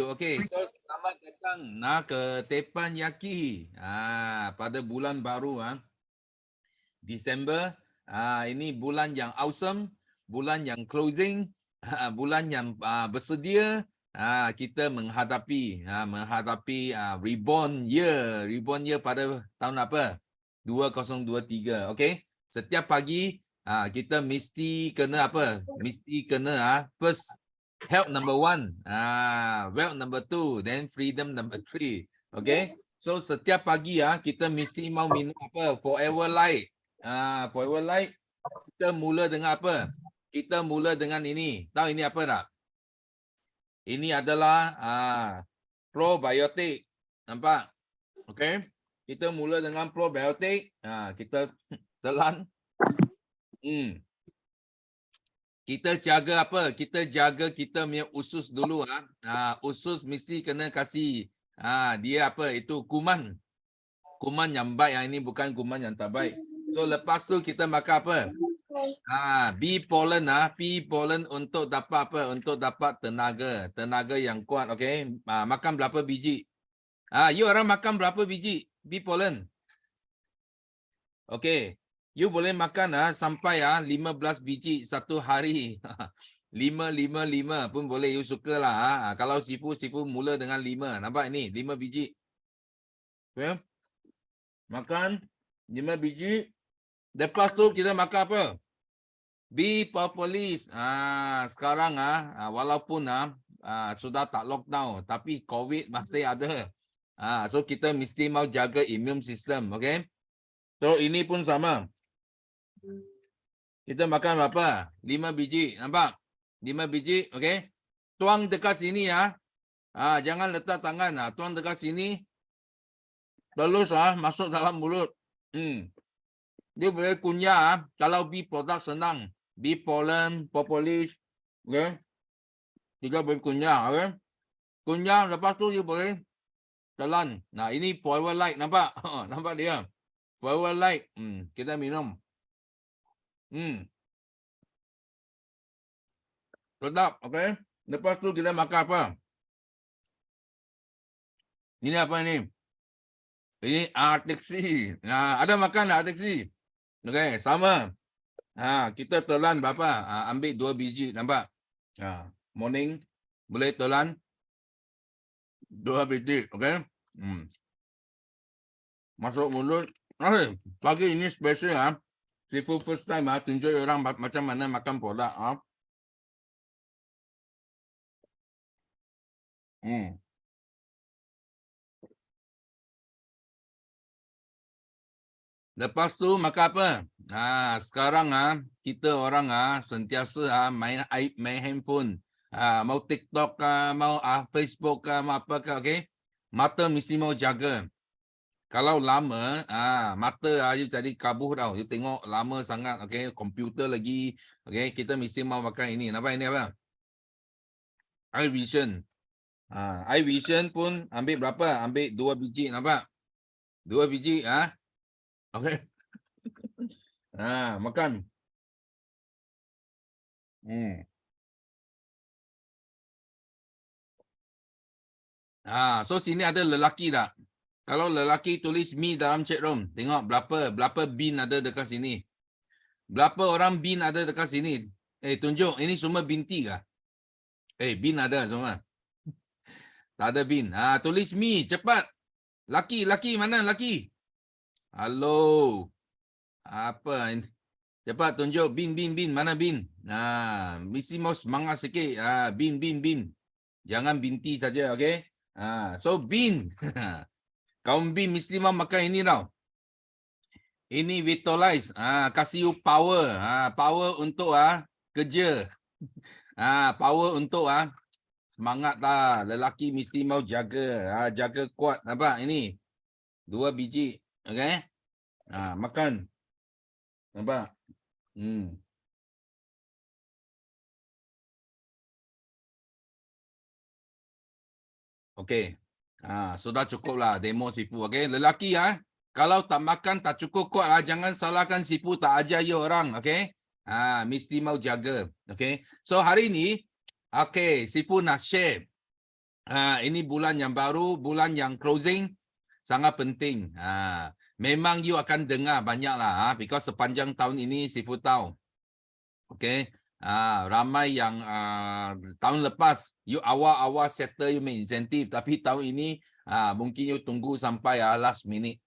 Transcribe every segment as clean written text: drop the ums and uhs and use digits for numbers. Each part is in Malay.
Okay, so selamat datang ke Teppanyaki. Pada bulan baru Disember. Ini bulan yang awesome, bulan yang closing, bulan yang bersedia kita menghadapi reborn year pada tahun apa? 2023. Okay, setiap pagi kita mesti kena apa? Mesti kena first health number 1, wealth number 2, then freedom number 3. Okay, so setiap pagi kita mesti mau minum apa? Forever Light. Forever Light, kita mula dengan apa? Kita mula dengan ini. Tahu ini apa tak? Ini adalah probiotik. Nampak? Okay, kita mula dengan probiotik. Kita telan. Kita jaga apa? Kita jaga kita punya usus dulu. Usus mesti kena kasih dia apa? Itu kuman. Kuman yang baik. Ini bukan kuman yang tak baik. So lepas tu kita makan apa? Bee pollen. Bee pollen untuk dapat apa? Untuk dapat tenaga. Tenaga yang kuat. Okay. Makan berapa biji? You orang makan berapa biji? Bee pollen. Okay. You boleh makan sampai 15 biji satu hari. 5 pun boleh, you suka lah. Kalau sifu mula dengan 5. Nampak ini 5 biji. Okay. Makan 5 biji. Lepas tu kita makan apa? Bee propolis. Sekarang walaupun sudah tak lockdown, tapi COVID masih ada. So kita mesti mau jaga immune system. Okay. So ini pun sama. Kita makan berapa? 5 biji. Nampak? 5 biji. Okay. Tuang dekat sini jangan letak tangan. Tuang dekat sini. Terus masuk dalam mulut. Dia boleh kunyah. Kalau bee produk senang. Bee pollen, propolis. Okay. Kita boleh kunyah. Okay. Kunyah. Lepas tu dia boleh telan. Nah ini Forever Light. Nampak? Nampak dia? Forever Light. Kita minum. Sedap, okay. Lepas tu kita makan apa? Ini apa ini? Ini artiksi. Ada makan artiksi? Okay, sama. Kita telan berapa? Ambil 2 biji, nampak? Morning boleh telan 2 biji, okay. Masuk mulut. Pagi ini special Sifu first time tunjuk orang macam mana makan produk. Lepas tu makan apa? Sekarang kita orang sentiasa main handphone. Mau TikTok mau Facebook mau apa okey. Mata mesti mau jaga. Kalau lama mata you jadi kabur tau. You tengok lama sangat, okey, komputer lagi. Okey, kita mesti mau makan ini. Nampak ini apa? Eye vision. Eye vision pun ambil berapa? Ambil 2 biji, nampak? 2 biji okey. Makan. So sini ada lelaki tak? Kalau lelaki tulis me dalam chat room. Tengok berapa bin ada dekat sini. Berapa orang bin ada dekat sini? Tunjuk. Ini semua binti kah? Bin ada semua. Tak ada bin. Tulis me cepat. Laki mana laki? Halo. Apa ini? Cepat tunjuk bin. Mana bin? Mesti mau semangat sikit. Bin. Jangan binti saja, okey? So bin. Kaum bin mesti mau makan ini tau. Ini Vitalize. Kasih you power. Power untuk kerja. Power untuk semangat lah. Lelaki mesti mau jaga. Jaga kuat. Nampak ini? 2 biji. Okay? Makan. Nampak? Okay. Sudah cukup lah demo sipu. Okay? Lelaki kalau tak makan tak cukup kuat jangan salahkan sipu tak ajar you orang. Okay? Mesti mau jaga. Okay? So hari ini, okay, sipu nak share Ini bulan yang baru, bulan yang closing sangat penting. Memang you akan dengar banyak lah, because sepanjang tahun ini Sifu tahu. Okay. Ramai yang tahun lepas you awal-awal settle you main insentif, tapi tahun ini mungkin you tunggu sampai last minute,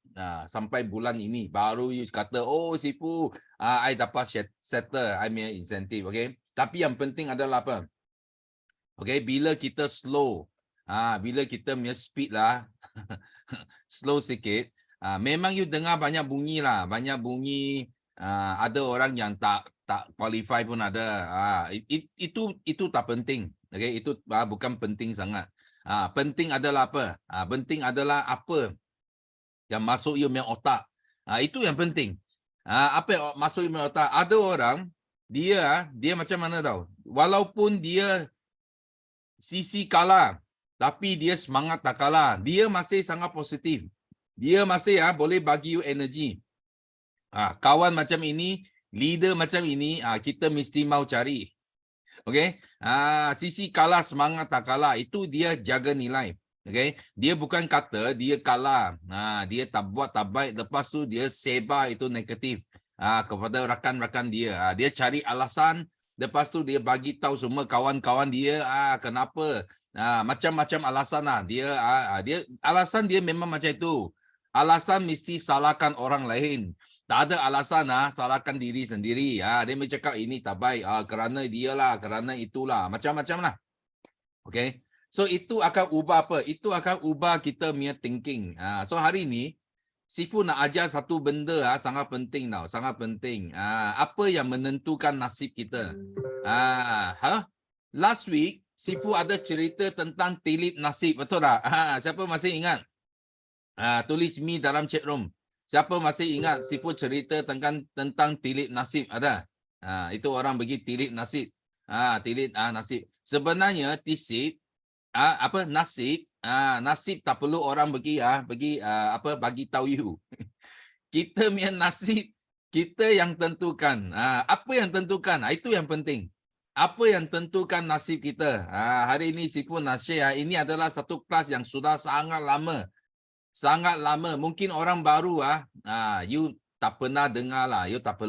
sampai bulan ini baru you kata, oh Sifu, I dapat settle I main insentif. Okay. Tapi yang penting adalah apa? Okay, bila kita slow, bila kita punya speed lah slow sikit, memang you dengar banyak bunyi lah, banyak bunyi. Ada orang yang tak qualify pun ada. Itu tak penting. Okay, itu bukan penting sangat. Penting adalah apa? Penting adalah apa yang masuk you punya otak. Itu yang penting. Apa yang masuk you punya otak? Ada orang dia macam mana tahu? Walaupun dia sisi kalah, tapi dia semangat tak kalah. Dia masih sangat positif. Dia masih boleh bagi you energi. Kawan macam ini, leader macam ini, kita mesti mau cari. Okay? Sisi kalah, semangat tak kalah, itu dia jaga nilai. Okay? Dia bukan kata dia kalah. Dia tak buat tak baik, lepas tu dia sebar itu negatif kepada rakan-rakan dia. Dia cari alasan, lepas tu dia bagi tahu semua kawan-kawan dia kenapa. Macam-macam alasan lah. Dia alasan dia memang macam itu. Alasan mesti salahkan orang lain. Tak ada alasan salahkan diri sendiri. Dia bercakap ini tak baik kerana dia lah, kerana itulah, macam-macam lah. Okay. So itu akan ubah apa? Itu akan ubah kita punya thinking. So hari ni Sifu nak ajar satu benda sangat penting tau, sangat penting. Apa yang menentukan nasib kita? Last week Sifu ada cerita tentang tilip nasib, betul tak? Siapa masih ingat? Tulis me dalam chat room. Siapa masih ingat Sifu cerita tentang tilip nasib? Ada? Itu orang bagi tilip nasib. Tilip nasib. Sebenarnya tisip nasib, nasib tak perlu orang bagi tahu you. Kita punya nasib kita yang tentukan. Apa yang tentukan? Itu yang penting. Apa yang tentukan nasib kita? Hari ini Sifu nak share, ini adalah satu kelas yang sudah sangat lama. Sangat lama. Mungkin orang baru you tak pernah dengar lah. You tak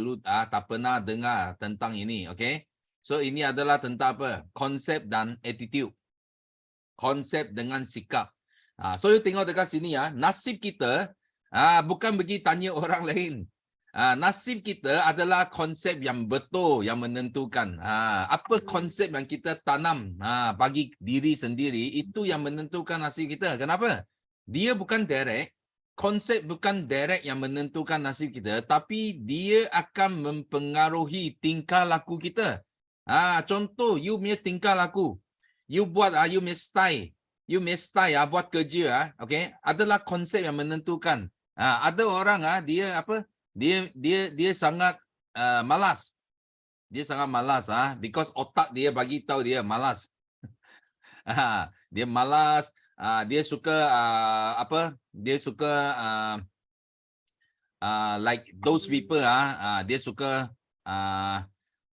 pernah dengar tentang ini. Okay. So ini adalah tentang apa? Konsep dan attitude. Konsep dengan sikap. So you tengok dekat sini nasib kita bukan bagi tanya orang lain. Nasib kita adalah konsep yang betul yang menentukan. Apa konsep yang kita tanam bagi diri sendiri, itu yang menentukan nasib kita. Kenapa? Dia bukan direct, konsep bukan direct yang menentukan nasib kita, tapi dia akan mempengaruhi tingkah laku kita. Contoh, you punya tingkah laku. You buat, you punya style. You punya style buat kerja, okay, adalah konsep yang menentukan. Ada orang dia apa? Dia sangat malas. Dia sangat malas because otak dia bagi tahu dia malas. Dia malas. Dia suka dia suka like those people dia suka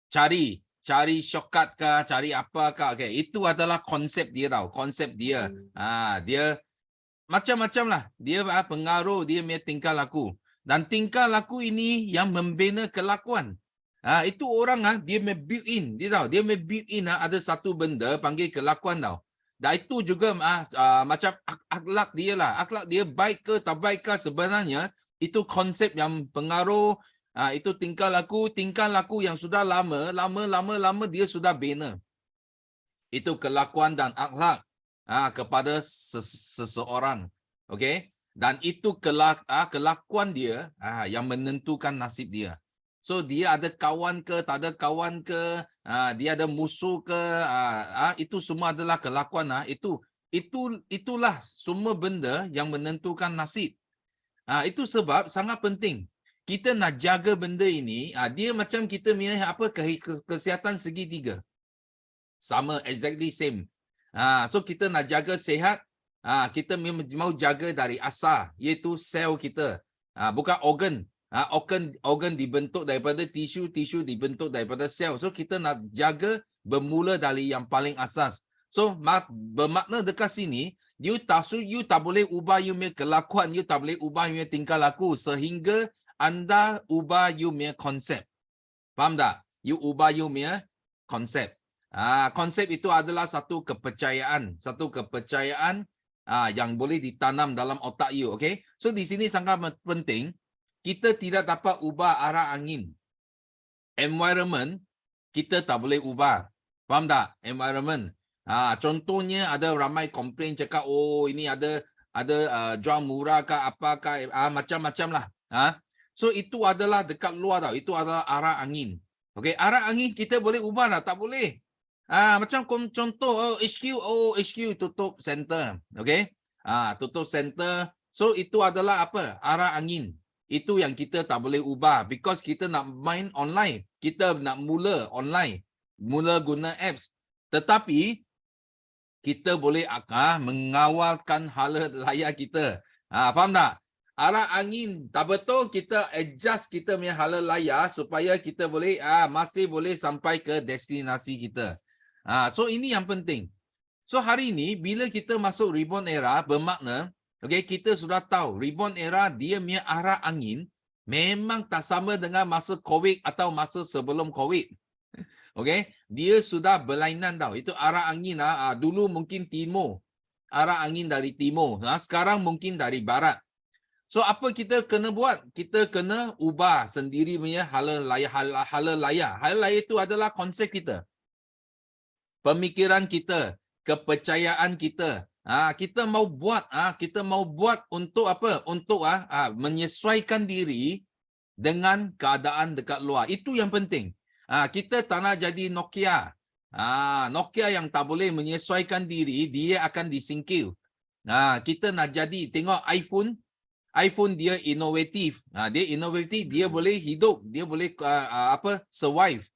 cari shortcut ke, cari apa ke. Okay, itu adalah konsep dia tahu, konsep dia. Dia macam-macam lah. Dia pengaruh dia punya tingkah laku. Dan tingkah laku ini yang membina kelakuan. Itu orang dia build in, dia tahu, dia build in ada satu benda panggil kelakuan tahu. Dan itu juga macam akhlak dia lah. Akhlak dia baik ke tak baik ke, sebenarnya itu konsep yang pengaruh. Itu tingkah laku yang sudah lama dia sudah bina. Itu kelakuan dan akhlak kepada seseorang. Okay? Dan itu kelakuan dia yang menentukan nasib dia. So dia ada kawan ke, tak ada kawan ke, dia ada musuh ke, itu semua adalah kelakuan. Itulah semua benda yang menentukan nasib. Itu sebab sangat penting. Kita nak jaga benda ini, dia macam kita punya kesihatan segitiga. Sama, exactly same. So kita nak jaga sihat, kita mau jaga dari asal, iaitu sel kita. Bukan organ. Organ dibentuk daripada tisu dibentuk daripada sel. So kita nak jaga bermula dari yang paling asas. So bermakna dekat sini, you tak boleh ubah you punya kelakuan, you tak boleh ubah you punya tingkah laku sehingga anda ubah you punya konsep. Faham tak? You ubah you punya konsep. Konsep itu adalah satu kepercayaan, yang boleh ditanam dalam otak you, okay? So di sini sangat penting, kita tidak dapat ubah arah angin. Environment kita tak boleh ubah. Faham tak? Environment. Contohnya ada ramai komplain cakap, oh ini ada jual murah ke apakah, macam-macam lah. So itu adalah dekat luar tau. Itu adalah arah angin. Okay, arah angin kita boleh ubah tak? Tak boleh. Macam contoh HQ tutup center. Okay? Tutup center. So itu adalah apa? Arah angin. Itu yang kita tak boleh ubah because kita nak main online. Kita nak mula online. Mula guna apps. Tetapi kita boleh mengawalkan hala layar kita. Faham tak? Arah angin tak betul, kita adjust kita punya hala layar supaya kita boleh masih boleh sampai ke destinasi kita. So ini yang penting. So hari ini bila kita masuk rebound era, bermakna kita sudah tahu rebound era dia punya arah angin memang tak sama dengan masa COVID atau masa sebelum COVID. Dia sudah berlainan tau. Itu arah angin dulu mungkin timur. Arah angin dari timur. Sekarang mungkin dari barat. So apa kita kena buat? Kita kena ubah sendiri punya hala layar. Hala layar itu adalah konsep kita. Pemikiran kita, kepercayaan kita. Kita mau buat untuk apa? Untuk menyesuaikan diri dengan keadaan dekat luar. Itu yang penting. Kita tak nak jadi Nokia. Nokia yang tak boleh menyesuaikan diri, dia akan disingkir. Kita nak jadi, tengok iPhone dia inovatif. Dia inovatif, dia boleh hidup, dia boleh survive.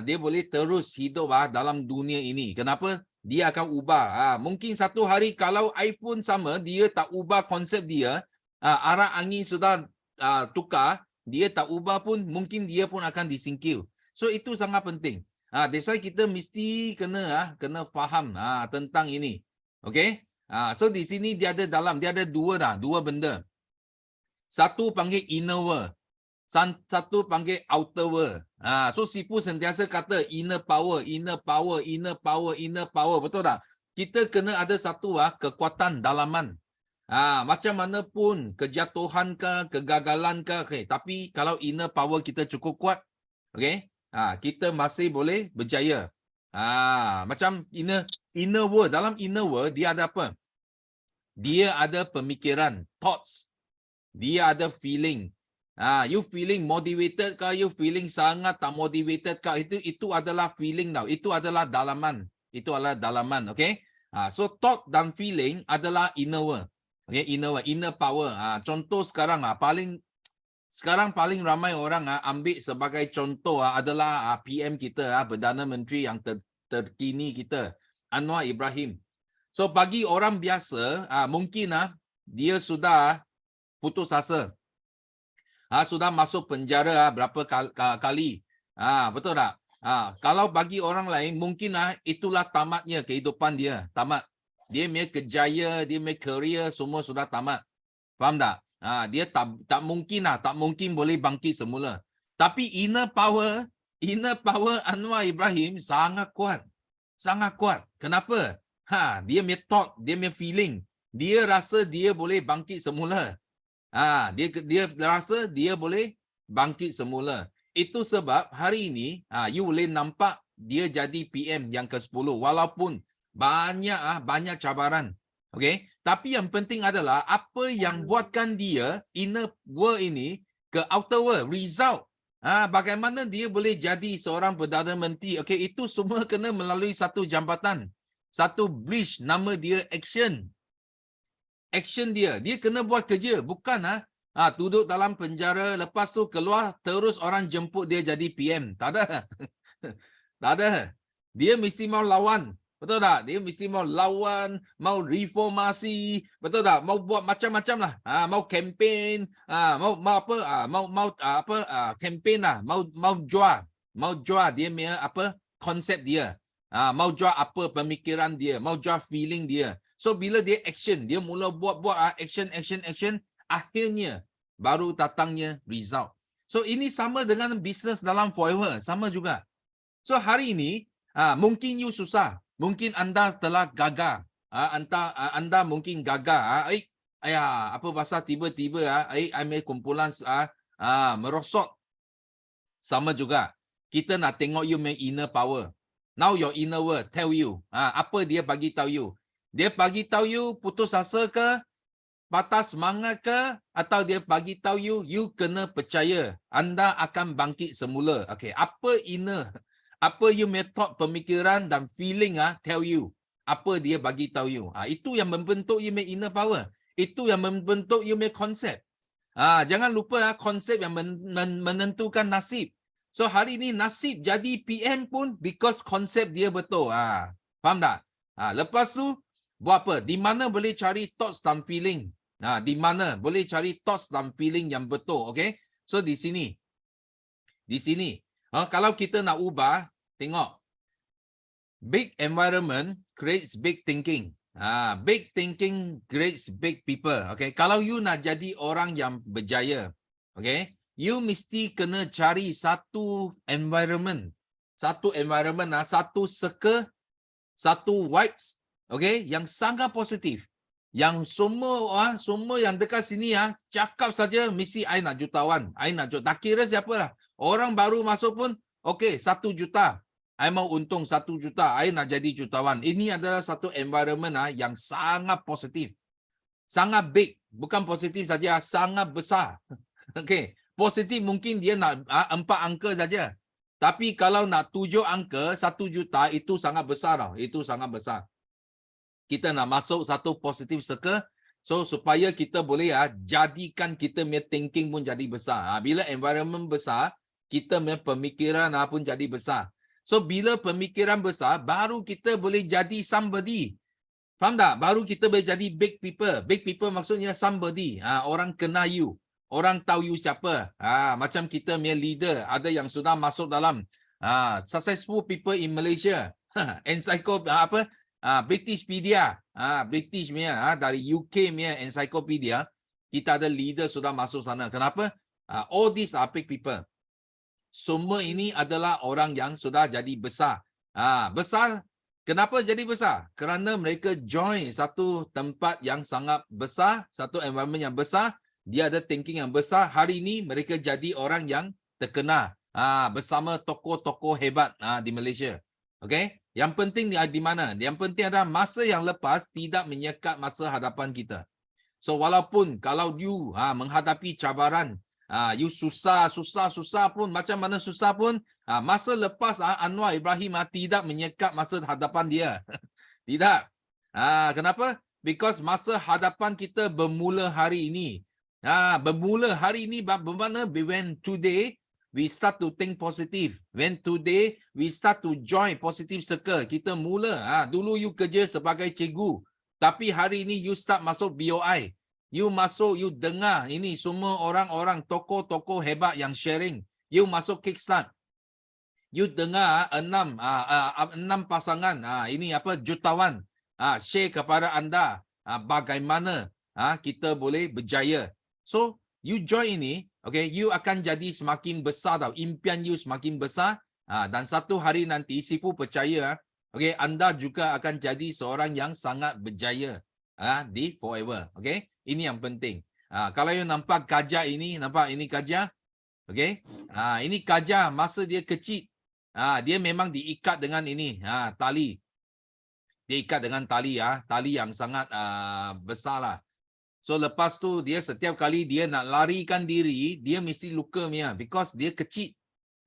Dia boleh terus hidup dalam dunia ini. Kenapa? Dia akan ubah. Mungkin satu hari kalau iPhone sama, dia tak ubah konsep dia, arah angin sudah tukar, dia tak ubah pun, mungkin dia pun akan disingkir. So itu sangat penting. That's why kita mesti kena faham tentang ini. Okay? So di sini dia ada dua benda. Satu panggil inner world, satu panggil outer world. So Sifu sentiasa kata inner power. Betul tak? Kita kena ada satu kekuatan dalaman. Macam mana pun kejatuhan ke, kegagalan ke, tapi kalau inner power kita cukup kuat, kita masih boleh berjaya. Macam inner world, dalam inner world dia ada apa? Dia ada pemikiran, thoughts. Dia ada feeling. You feeling motivated ke, you feeling sangat tak motivated ke, itu adalah feeling tau. Itu adalah dalaman. Okay? So thought dan feeling adalah inner world. Okay, inner power. Contoh sekarang paling ramai orang ambil sebagai contoh adalah PM kita, Perdana Menteri yang terkini kita, Anwar Ibrahim. So bagi orang biasa, mungkin dia sudah putus asa. Sudah masuk penjara berapa kali. Betul tak? Kalau bagi orang lain, mungkin itulah tamatnya kehidupan dia. Tamat. Dia punya kejaya, dia punya career, semua sudah tamat. Faham tak? Dia tak mungkin boleh bangkit semula. Tapi inner power Anwar Ibrahim sangat kuat. Sangat kuat. Kenapa? Dia punya thought, dia punya feeling. Dia rasa dia boleh bangkit semula. Dia rasa dia boleh bangkit semula. Itu sebab hari ini you boleh nampak dia jadi PM yang ke-10 walaupun banyak cabaran. Okay? Tapi yang penting adalah apa yang buatkan dia inner world ini ke outer world, result. Bagaimana dia boleh jadi seorang Perdana Menteri. Okay, itu semua kena melalui satu jambatan. Satu bridge, nama dia action. Action dia kena buat kerja, bukan duduk dalam penjara, lepas tu keluar terus orang jemput dia jadi PM. Tak ada. Tak ada. Dia mesti mau lawan. Betul tak? Dia mesti mau lawan, mau reformasi, betul tak? Mau buat macam-macam lah. Mau campaign, mau campaign lah, mau jual dia punya konsep dia. Mau jual apa pemikiran dia, mau jual feeling dia. So bila dia action, dia mula buat action, akhirnya baru datangnya result. So ini sama dengan bisnes dalam forever, sama juga. So hari ini mungkin you susah, mungkin anda telah gagal. Anda mungkin gagal. Apa pasal tiba-tiba ambil kumpulan merosot. Sama juga. Kita nak tengok you main inner power. Now your inner world tell you. Apa dia bagi tahu you? Dia bagi tahu you putus asa ke? Patah semangat ke? Atau dia bagi tahu you kena percaya. Anda akan bangkit semula. Okay, apa inner? Apa you method pemikiran dan feeling tell you? Apa dia bagi tahu you? Itu yang membentuk you main inner power. Itu yang membentuk you main konsep. Jangan lupa konsep yang menentukan nasib. So hari ini nasib jadi PM pun because konsep dia betul. Faham tak? Lepas tu buat apa? Di mana boleh cari thoughts dan feeling? Di mana boleh cari thoughts dan feeling yang betul, okay? So di sini. Kalau kita nak ubah, tengok. Big environment creates big thinking. Big thinking creates big people. Okay, kalau you nak jadi orang yang berjaya, okay, you mesti kena cari satu environment, satu circle, satu vibes, okay, yang sangat positif. Yang semua yang dekat sini cakap saja mesti I nak jutawan, I nak jutawan. Tak kira siapa lah. Orang baru masuk pun, okay, 1 juta. I mau untung 1 juta, I nak jadi jutawan. Ini adalah satu environment yang sangat positif. Sangat big. Bukan positif saja, sangat besar. Okay. Positif mungkin dia nak 4 angka saja. Tapi kalau nak 7 angka, 1 juta, itu sangat besar tau. Itu sangat besar. Kita nak masuk satu positif circle, so supaya kita boleh jadikan kita punya thinking pun jadi besar. Bila environment besar, kita punya pemikiran pun jadi besar. So bila pemikiran besar, baru kita boleh jadi somebody. Faham tak? Baru kita boleh jadi big people. Big people maksudnya somebody. Orang kenal you. Orang tahu you siapa. Macam kita punya leader, ada yang sudah masuk dalam successful people in Malaysia. Encyclopedia Britishpedia. British punya dari UK punya encyclopedia. Kita ada leader sudah masuk sana. Kenapa? All these are big people. Semua ini adalah orang yang sudah jadi besar. Besar. Kenapa jadi besar? Kerana mereka join satu tempat yang sangat besar, satu environment yang besar, dia ada thinking yang besar. Hari ini mereka jadi orang yang terkenal bersama tokoh-tokoh hebat di Malaysia. Okay? Yang penting di mana? Yang penting adalah masa yang lepas tidak menyekat masa hadapan kita. So walaupun kalau you menghadapi cabaran, you susah pun, macam mana susah pun, masa lepas Anwar Ibrahim tidak menyekat masa hadapan dia. Tidak. Kenapa? Because masa hadapan kita bermula hari ini. Bermula hari ini bermakna when today we start to think positive. When today we start to join positive circle. Kita mula. Dulu you kerja sebagai cikgu. Tapi hari ini you start masuk BOI. You masuk, you dengar ini semua orang-orang tokoh-tokoh hebat yang sharing. You masuk Kickstart. You dengar 6 pasangan ini jutawan share kepada anda bagaimana kita boleh berjaya. So you join ini, okay, you akan jadi semakin besar tau. Impian you semakin besar dan satu hari nanti Sifu percaya, okay, anda juga akan jadi seorang yang sangat berjaya di forever. Okay, ini yang penting. Kalau you nampak gajah ini, nampak ini gajah, okay, ini gajah masa dia kecil, dia memang diikat dengan ini tali. Dia ikat dengan tali tali yang sangat besar lah. So lepas tu dia setiap kali dia nak larikan diri, dia mesti luka punya because dia kecil.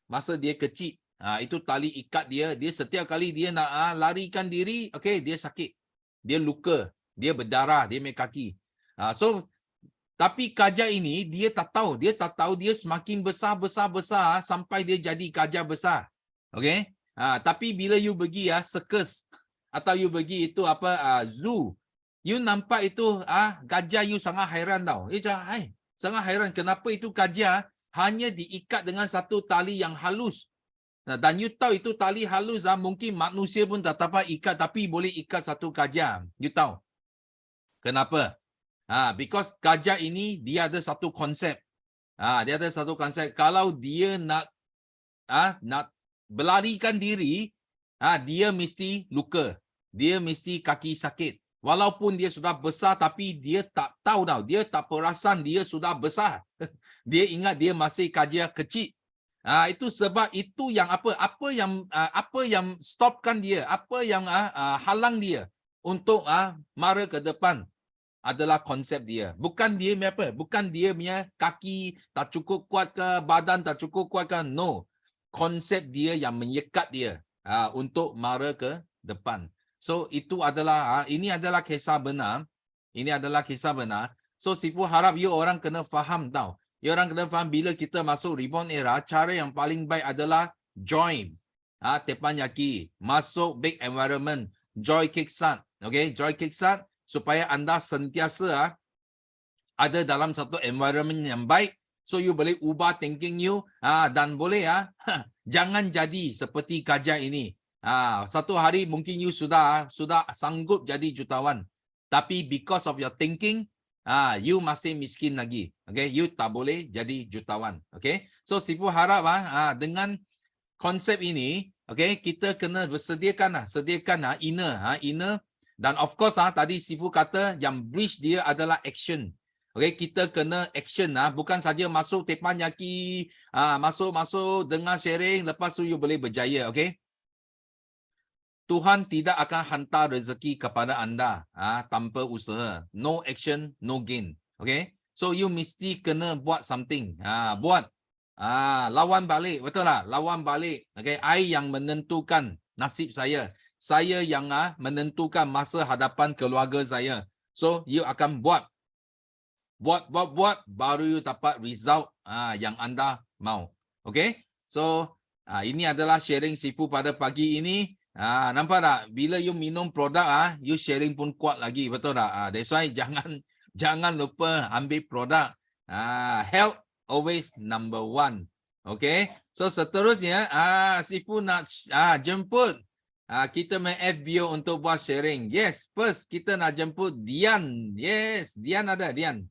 Masa dia kecil, itu tali ikat dia. Dia setiap kali dia nak larikan diri, okay, dia sakit. Dia luka, dia berdarah, dia punya kaki. So tapi gajah ini dia tak tahu, dia semakin besar sampai dia jadi gajah besar. Okay? Tapi bila you pergi circus atau you pergi itu zoo, you nampak itu gajah, you sangat hairan tau. Sangat hairan kenapa itu gajah hanya diikat dengan satu tali yang halus. Dan you tahu itu tali halus mungkin manusia pun tak dapat ikat tapi boleh ikat satu gajah. You tahu? Kenapa? Because gajah ini dia ada satu konsep. Dia ada satu konsep. Kalau dia nak berlarikan diri, dia mesti luka. Dia mesti kaki sakit. Walaupun dia sudah besar tapi dia tak tahu tau. Dia tak perasan dia sudah besar. Dia ingat dia masih gajah kecil. Itu sebab itu yang apa yang stopkan dia, apa yang halang dia untuk mara ke depan adalah konsep dia. Bukan dia apa? Bukan dia punya kaki tak cukup kuat ke, badan tak cukup kuat ke. No. Konsep dia yang menyekat dia untuk mara ke depan. So itu adalah ini adalah kisah benar. Ini adalah kisah benar. So Sifu harap you orang kena faham tau. You orang kena faham bila kita masuk reborn era, cara yang paling baik adalah join. Teppanyaki, masuk big environment, joy kickstart. Okay, joy kickstart supaya anda sentiasa ada dalam satu environment yang baik. So you boleh ubah thinking you dan boleh jangan jadi seperti gajah ini. Satu hari mungkin you sudah sanggup jadi jutawan. Tapi because of your thinking, you masih miskin lagi. Okay, you tak boleh jadi jutawan. Okay, so Sifu harap dengan konsep ini, okay, kita kena bersediakan inner. Dan of course tadi Sifu kata yang bridge dia adalah action. Okay, kita kena action bukan saja masuk teppanyaki, masuk dengar sharing, lepas tu you boleh berjaya. Okay. Tuhan tidak akan hantar rezeki kepada anda tanpa usaha. No action, no gain. Okay. So you mesti kena buat something. Buat. Lawan balik. Betul tak? Lawan balik. Okay. I yang menentukan nasib saya. Saya yang menentukan masa hadapan keluarga saya. So you akan buat. Buat. Baru you dapat result yang anda mau. Okay. So ini adalah sharing Sifu pada pagi ini. Nampak tak? Bila you minum produk, you sharing pun kuat lagi. Betul tak? That's why jangan lupa ambil produk. Health always number one. Okay. So seterusnya, Sifu nak jemput kita main FBO untuk buat sharing. Yes, first kita nak jemput Dian. Yes, Dian ada, Dian.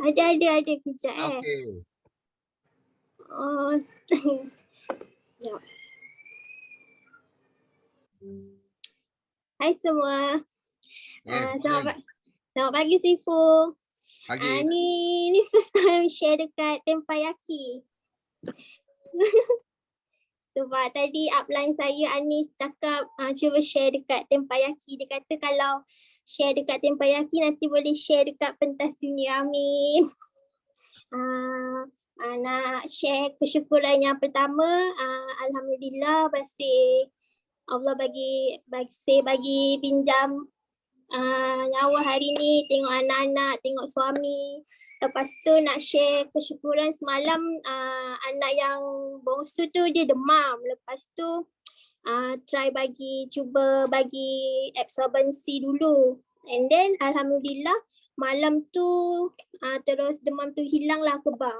Ada kejap Okay. Oh. Ya. Hai semua. Yes, Selamat pagi Sifu. pagi. Ni first time share dekat Teppanyaki. Sebab tadi upline saya Anis cakap cuba share dekat Teppanyaki. Dia kata kalau share dekat Teppanyaki nanti boleh share dekat pentas dunia. Amin. Nak share kesyukuran yang pertama, alhamdulillah masih Allah bagi pinjam nyawa hari ni, tengok anak-anak, tengok suami. Lepas tu nak share kesyukuran semalam, anak yang bongsu tu dia demam. Lepas tu cuba bagi absorbensi dulu. And then alhamdulillah malam tu terus demam tu hilanglah kebal.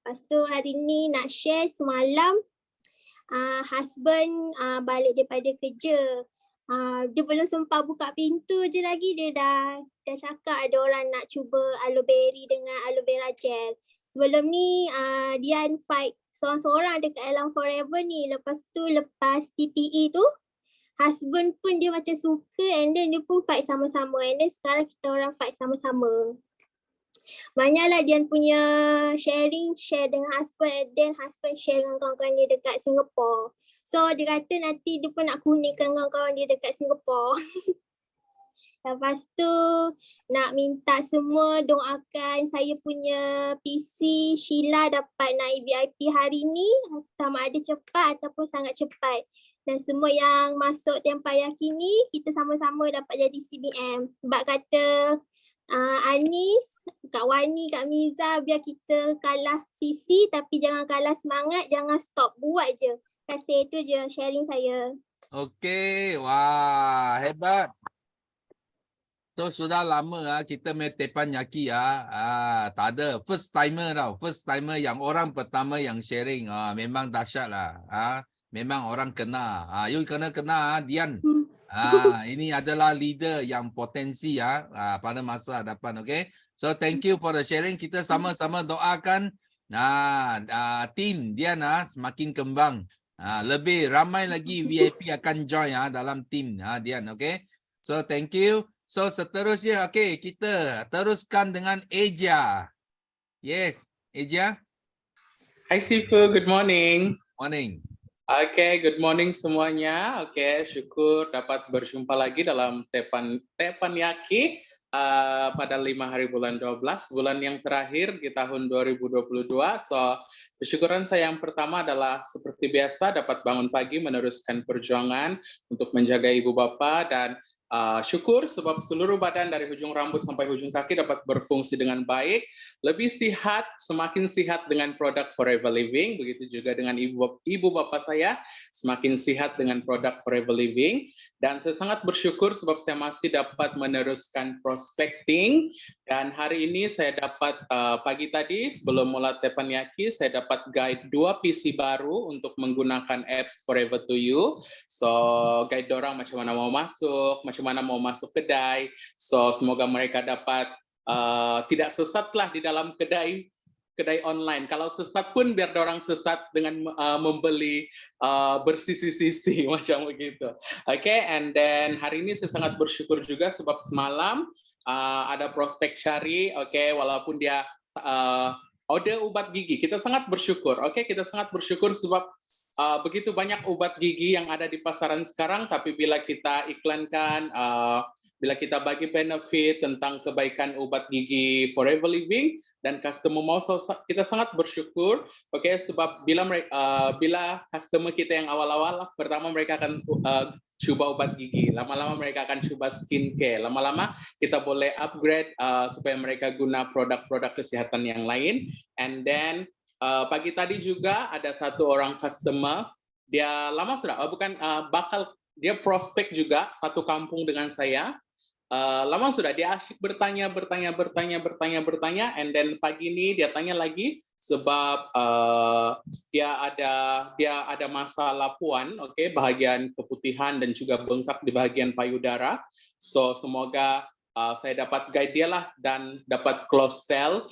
Lepas tu hari ni nak share semalam husband balik daripada kerja. Dia belum sempat buka pintu je lagi dia dah cakap ada orang nak cuba aloe berry dengan aloe vera gel. Sebelum ni Dian fight seorang-seorang dekat Elang Forever ni. Lepas tu lepas TPE tu husband pun dia macam suka and then dia pun fight sama-sama. And then sekarang kita orang fight sama-sama. Banyaklah Dian punya share dengan husband dan husband share dengan kawan-kawan dia dekat Singapore. So dia kata nanti dia pun nak kuningkan kawan-kawan dia dekat Singapore. Lepas tu nak minta semua doakan saya punya PC Sheila dapat naik VIP hari ni, sama ada cepat ataupun sangat cepat. Dan semua yang masuk Teppanyaki ni kita sama-sama dapat jadi CBM. Sebab kata Anis, Kak Wani, Kak Miza, biar kita kalah sisi tapi jangan kalah semangat, jangan stop, buat je. Terima kasih, itu je sharing saya. Okey, wah hebat. So sudah lama kita main teppanyaki tak ada first timer tau. First timer yang orang pertama yang sharing. Memang dahsyat lah. Memang orang kena. You kena Dian. Ini adalah leader yang potensi pada masa hadapan. Okay. So thank you for the sharing. Kita sama-sama doakan team Dian semakin kembang. Lebih ramai lagi VIP akan join dalam team Dian. Okay. So thank you. So seterusnya, okay, kita teruskan dengan Eja. Yes, Eja. Hai Sifu, good morning. Morning. Oke, good morning semuanya. Oke, syukur dapat berjumpa lagi dalam Teppanyaki pada 5 hari bulan 12, bulan yang terakhir di tahun 2022. So, kesyukuran saya yang pertama adalah seperti biasa dapat bangun pagi meneruskan perjuangan untuk menjaga ibu bapa dan syukur sebab seluruh badan dari ujung rambut sampai ujung kaki dapat berfungsi dengan baik, lebih sehat, semakin sehat dengan produk Forever Living, begitu juga dengan ibu bapak saya, semakin sehat dengan produk Forever Living, dan saya sangat bersyukur sebab saya masih dapat meneruskan prospecting, dan hari ini saya dapat pagi tadi sebelum mulai Teppanyaki, saya dapat guide 2 PC baru untuk menggunakan apps Forever to You. So guide orang macam mana mau masuk kedai. So semoga mereka dapat tidak sesatlah di dalam kedai online. Kalau sesat pun biar orang sesat dengan membeli bersisi-sisi macam begitu. Okay, and then hari ini saya sangat bersyukur juga sebab semalam ada prospek Syari. Okay, walaupun dia order ubat gigi, kita sangat bersyukur. Okay, kita sangat bersyukur sebab begitu banyak obat gigi yang ada di pasaran sekarang, tapi bila kita iklankan, bila kita bagi benefit tentang kebaikan obat gigi Forever Living dan customer mau, kita sangat bersyukur. Oke, sebab bila customer kita yang awal-awal, pertama mereka akan coba obat gigi, lama-lama mereka akan coba skincare, lama-lama kita boleh upgrade supaya mereka guna produk-produk kesehatan yang lain, and then pagi tadi juga ada satu orang customer, dia lama sudah, dia prospek juga satu kampung dengan saya. Lama sudah dia asyik bertanya, and then pagi ini dia tanya lagi sebab dia ada masalah puan, okay, bahagian keputihan dan juga bengkak di bahagian payudara. So semoga saya dapat guide dia lah dan dapat close sell.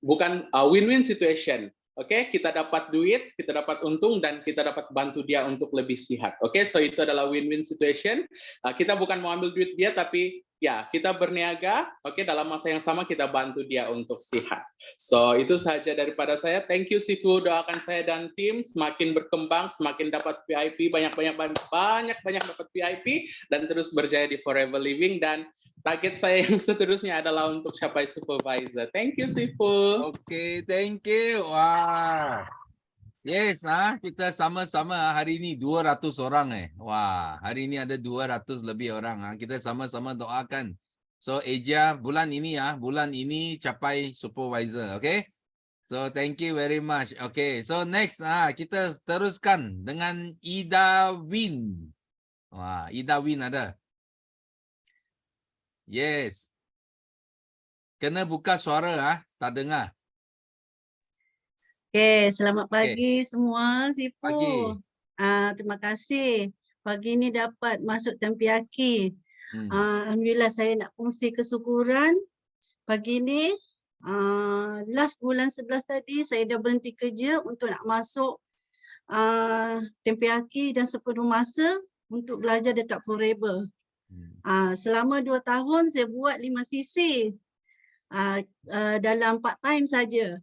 Bukan win-win situation. Oke, kita dapat duit, kita dapat untung, dan kita dapat bantu dia untuk lebih sehat. Oke, so itu adalah win-win situation. Kita bukan mau ambil duit dia, tapi ya kita berniaga. Oke, dalam masa yang sama kita bantu dia untuk sehat. So itu saja daripada saya. Thank you Sifu, doakan saya dan tim semakin berkembang, semakin dapat VIP, banyak dapat VIP, dan terus berjaya di Forever Living, dan target saya yang seterusnya adalah untuk capai supervisor. Thank you, Sifu. Okay, thank you. Wah. Yes, kita sama-sama hari ini 200 orang Wah, hari ini ada 200 lebih orang. Kita sama-sama doakan. So, Eja, bulan ini capai supervisor, okay? So, thank you very much. Okay, so next, kita teruskan dengan Ida Win. Wah, Ida Win ada. Yes. Kena buka suara tak dengar. Okay, selamat pagi semua, Sifu. Pagi. Terima kasih. Pagi ini dapat masuk Teppanyaki. Alhamdulillah saya nak kongsi kesyukuran. Pagi ini, last bulan 11 tadi saya dah berhenti kerja untuk nak masuk Teppanyaki dan sepenuh masa untuk belajar dekat Forever. Selama 2 tahun saya buat 5 sisi dalam part time saja.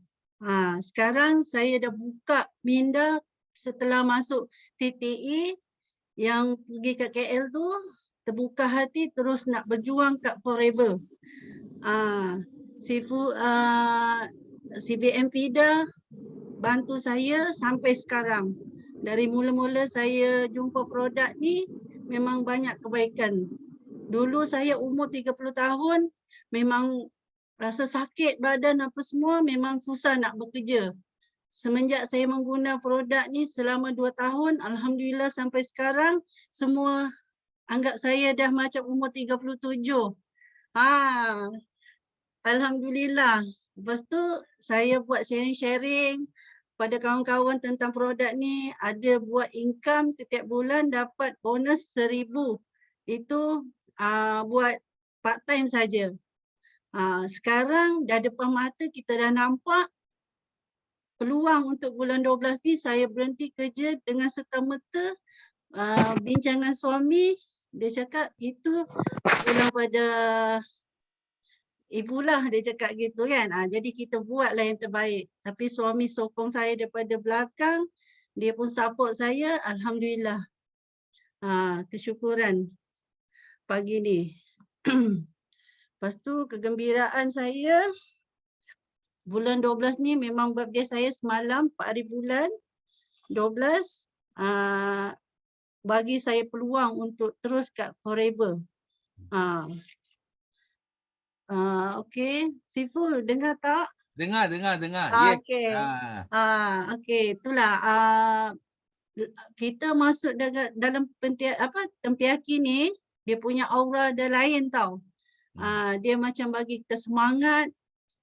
Sekarang saya dah buka minda setelah masuk TTE yang pergi kat KL tu, terbuka hati terus nak berjuang kat Forever. Sifu CBM FIDA bantu saya sampai sekarang. Dari mula-mula saya jumpa produk ni memang banyak kebaikan. Dulu saya umur 30 tahun memang rasa sakit badan apa semua, memang susah nak bekerja. Semenjak saya mengguna produk ni selama 2 tahun, alhamdulillah sampai sekarang semua anggap saya dah macam umur 37. Alhamdulillah. Lepas tu saya buat sharing-sharing pada kawan-kawan tentang produk ni, ada buat income setiap bulan dapat bonus 1,000. Itu buat part time saja. Sekarang dah depan mata kita dah nampak peluang untuk bulan 12 ni. Saya berhenti kerja dengan serta-merta. Bincangan suami, dia cakap itu pulang pada ibulah, dia cakap gitu kan. Jadi kita buatlah yang terbaik. Tapi suami sokong saya daripada belakang, dia pun support saya. Alhamdulillah. Kesyukuran pagi ni. Lepas tu kegembiraan saya, bulan 12 ni memang birthday saya semalam, 4 hari bulan 12. Bagi saya peluang untuk terus kat forever. Okey, Siful dengar tak? Dengar. Yes. Okey. Okey, itulah. Kita masuk dalam tempiaki ni, dia punya aura dah lain tau. Dia macam bagi kita semangat.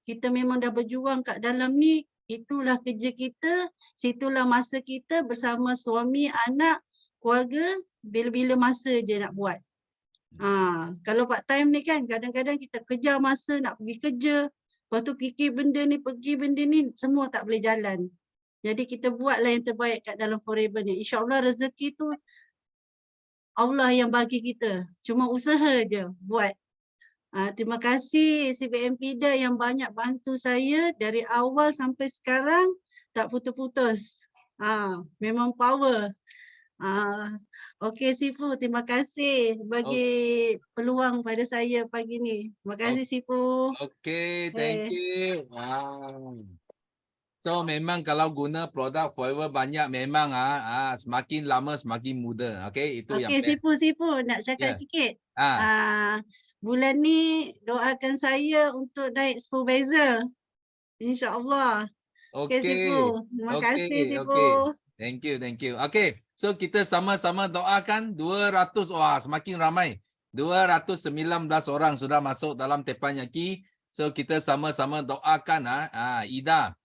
Kita memang dah berjuang kat dalam ni. Itulah kerja kita, situlah masa kita bersama suami, anak, keluarga. Bila-bila masa je nak buat. Kalau part time ni kan kadang-kadang kita kejar masa nak pergi kerja. Lepas tu fikir benda ni, pergi benda ni, semua tak boleh jalan. Jadi kita buatlah yang terbaik kat dalam forever ni. InsyaAllah rezeki tu Allah yang bagi kita. Cuma usaha je buat. Terima kasih CBM PIDA yang banyak bantu saya dari awal sampai sekarang, tak putus-putus. Memang power. Okey Sifu, terima kasih bagi peluang pada saya pagi ni. Terima kasih Sifu. Okay, thank you. So memang kalau guna produk Forever banyak memang semakin lama semakin muda. Okay, itu yang best. Sifu nak cakap sikit. Bulan ni doakan saya untuk naik supervisor. InsyaAllah. Okay Sifu. Terima kasih Sifu. Thank you. Okay, so kita sama-sama doakan 200, semakin ramai. 219 orang sudah masuk dalam Teppanyaki. So kita sama-sama doakan Ida.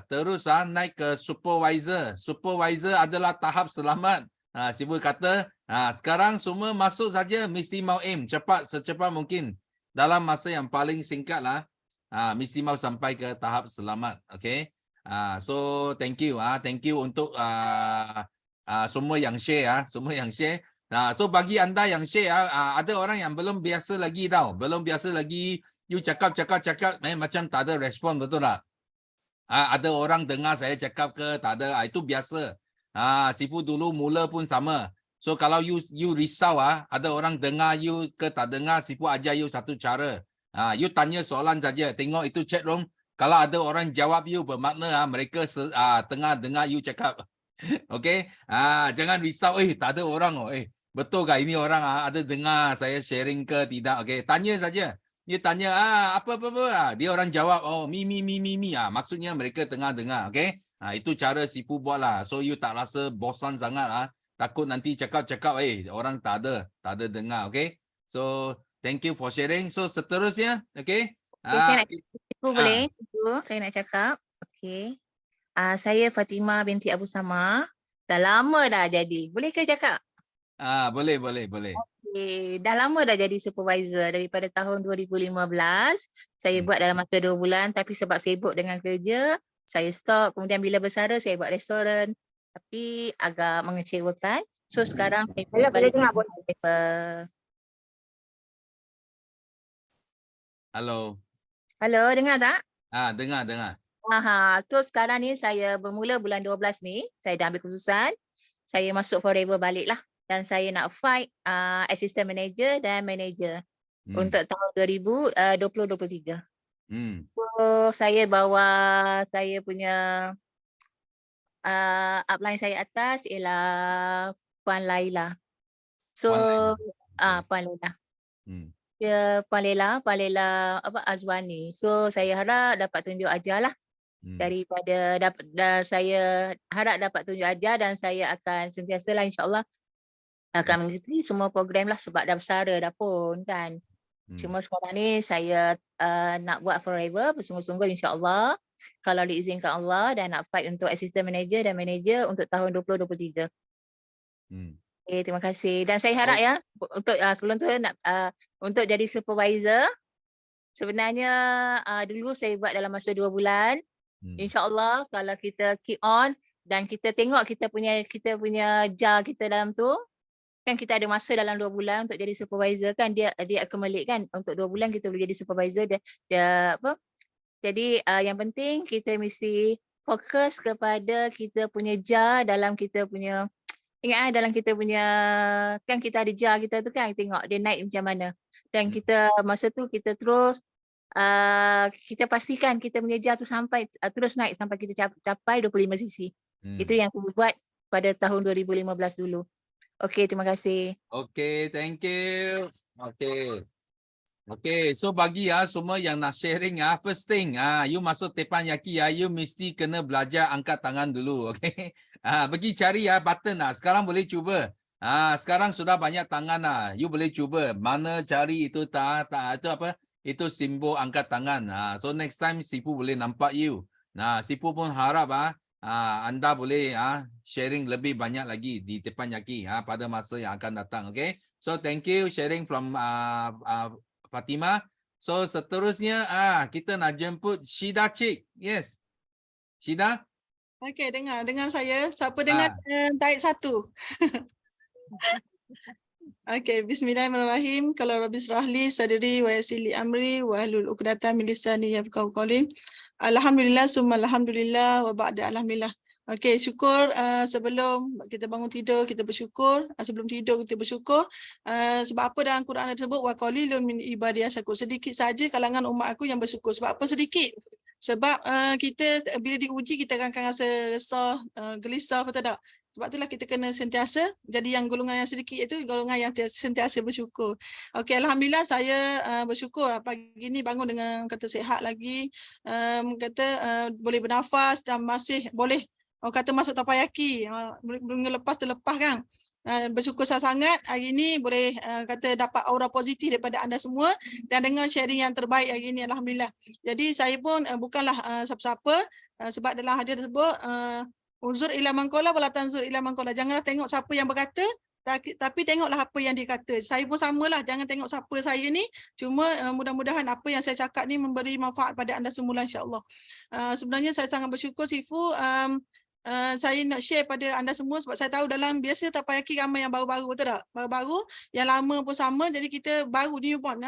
Terus naik ke supervisor. Supervisor adalah tahap selamat. Sifu kata, sekarang semua masuk saja, mesti mau aim secepat mungkin. Dalam masa yang paling singkat lah, mesti mau sampai ke tahap selamat. Okay. So thank you. Thank you untuk semua yang share. So bagi anda yang share, ada orang yang belum biasa lagi tau. Belum biasa lagi, you cakap, macam tak ada respon, betul tak? Ada orang dengar saya cakap ke, tak ada, itu biasa. Sifu dulu mula pun sama. So kalau you risau, ada orang dengar you ke tak dengar, Sifu ajar you satu cara. You tanya soalan saja, tengok itu chat room. Kalau ada orang jawab you, bermakna mereka tengah dengar you cakap. Okay? Jangan risau, tak ada orang. Betul ke ini orang ada dengar saya sharing ke tidak? Okay, tanya saja. Dia tanya apa. Dia orang jawab mi. Maksudnya mereka tengah dengar. Okay? Itu cara Sifu buat lah. So you tak rasa bosan sangat. Takut nanti cakap orang tak ada dengar. Okay? So thank you for sharing. So seterusnya, okay? Saya nak Sifu boleh? Saya nak cakap. Okay. Saya Fatimah binti Abu Sama. Dah lama dah jadi. Boleh ke cakap? Boleh. Okay. Dah lama dah jadi supervisor daripada tahun 2015. Saya buat dalam masa 2 bulan tapi sebab sibuk dengan kerja, saya stop. Kemudian bila bersara saya buat restoran. Tapi agak mengecewakan. So sekarang saya balik dengar. Halo, dengar tak? dengar. Terus sekarang ni saya bermula bulan 12 ni, saya dah ambil keputusan. Saya masuk forever balik lah. Dan saya nak fight assistant manager dan manager untuk tahun 2023. So saya bawa saya punya upline saya atas ialah Puan Laila. So Puan Laila. Puan Laila Azwani. So saya harap dapat tunjuk ajar lah. Daripada saya harap dapat tunjuk ajar dan saya akan sentiasa lah insyaAllah akan mengikuti semua program lah sebab dah bersara dah pun kan. Cuma sekarang ni saya nak buat forever, bersungguh-sungguh insya-Allah. Kalau diizinkan Allah, dan nak fight untuk assistant manager dan manager untuk tahun 2023. Okay, terima kasih. Dan saya harap ya, untuk sebelum tu nak untuk jadi supervisor, sebenarnya dulu saya buat dalam masa 2 bulan. InsyaAllah kalau kita keep on dan kita tengok kita punya jar kita dalam tu, kan kita ada masa dalam 2 bulan untuk jadi supervisor kan, dia accumulate kan, untuk 2 bulan kita boleh jadi supervisor. Dia apa? Jadi yang penting kita mesti fokus kepada kita punya jar dalam kita punya, ingat dalam kita punya, kan kita ada jar kita tu kan, tengok dia naik macam mana. Dan kita masa tu kita terus kita pastikan kita punya jar tu sampai terus naik sampai kita capai 25 cc. Itu yang aku buat pada tahun 2015 dulu. Okey, terima kasih. Okay, thank you. Okay, so bagi semua yang nak sharing first thing you masuk teppanyaki you mesti kena belajar angkat tangan dulu, okay? Pergi cari button sekarang boleh cuba. Sekarang sudah banyak tangan you boleh cuba. Mana cari itu itu apa? Itu simbol angkat tangan. So next time Sifu boleh nampak you. Sifu pun harap anda boleh sharing lebih banyak lagi di teppanyaki pada masa yang akan datang. Okay, so thank you sharing from Fatima. So seterusnya kita nak jemput Shida Cik. Yes, Shida. Okey, dengar saya. Siapa dengar tarik satu. Okey, bismillahirrahmanirrahim. Kalau Rabbi Srahli sadri wa yassir li amri wa hlul 'uqdatam min lisani yafqahu qawli. Alhamdulillah summa alhamdulillah wa ba'da alhamdulillah. Okey, syukur sebelum kita bangun tidur kita bersyukur, sebelum tidur kita bersyukur. Sebab apa dalam Quran ada sebut wa qalilun min ibadiyas syakur. Sedikit saja kalangan umat aku yang bersyukur. Sebab apa sedikit? Sebab kita bila diuji kita akan rasa resah, gelisah, betul tak? Sebab itulah kita kena sentiasa jadi yang golongan yang sedikit itu golongan yang sentiasa bersyukur. Okey, alhamdulillah saya bersyukur pagi ini bangun dengan kata sihat lagi, boleh bernafas dan masih boleh kata masuk tappanyaki. Minggu lepas terlepas kan. Bersyukur sangat hari ini boleh kata dapat aura positif daripada anda semua dan dengan sharing yang terbaik hari ini, alhamdulillah. Jadi saya pun bukanlah siapa-siapa sebab dalam hadis tersebut uzur ila man qala wala tanzur ila man qala. Janganlah tengok siapa yang berkata tapi tengoklah apa yang dia kata. Saya pun samalah, jangan tengok siapa saya ni. Cuma mudah-mudahan apa yang saya cakap ni memberi manfaat pada anda semua insya-Allah. Sebenarnya saya sangat bersyukur Sifu. Saya nak share pada anda semua sebab saya tahu dalam biasa tappanyaki ramai yang baru-baru, betul tak? Baru-baru, yang lama pun sama, jadi kita baru newborn.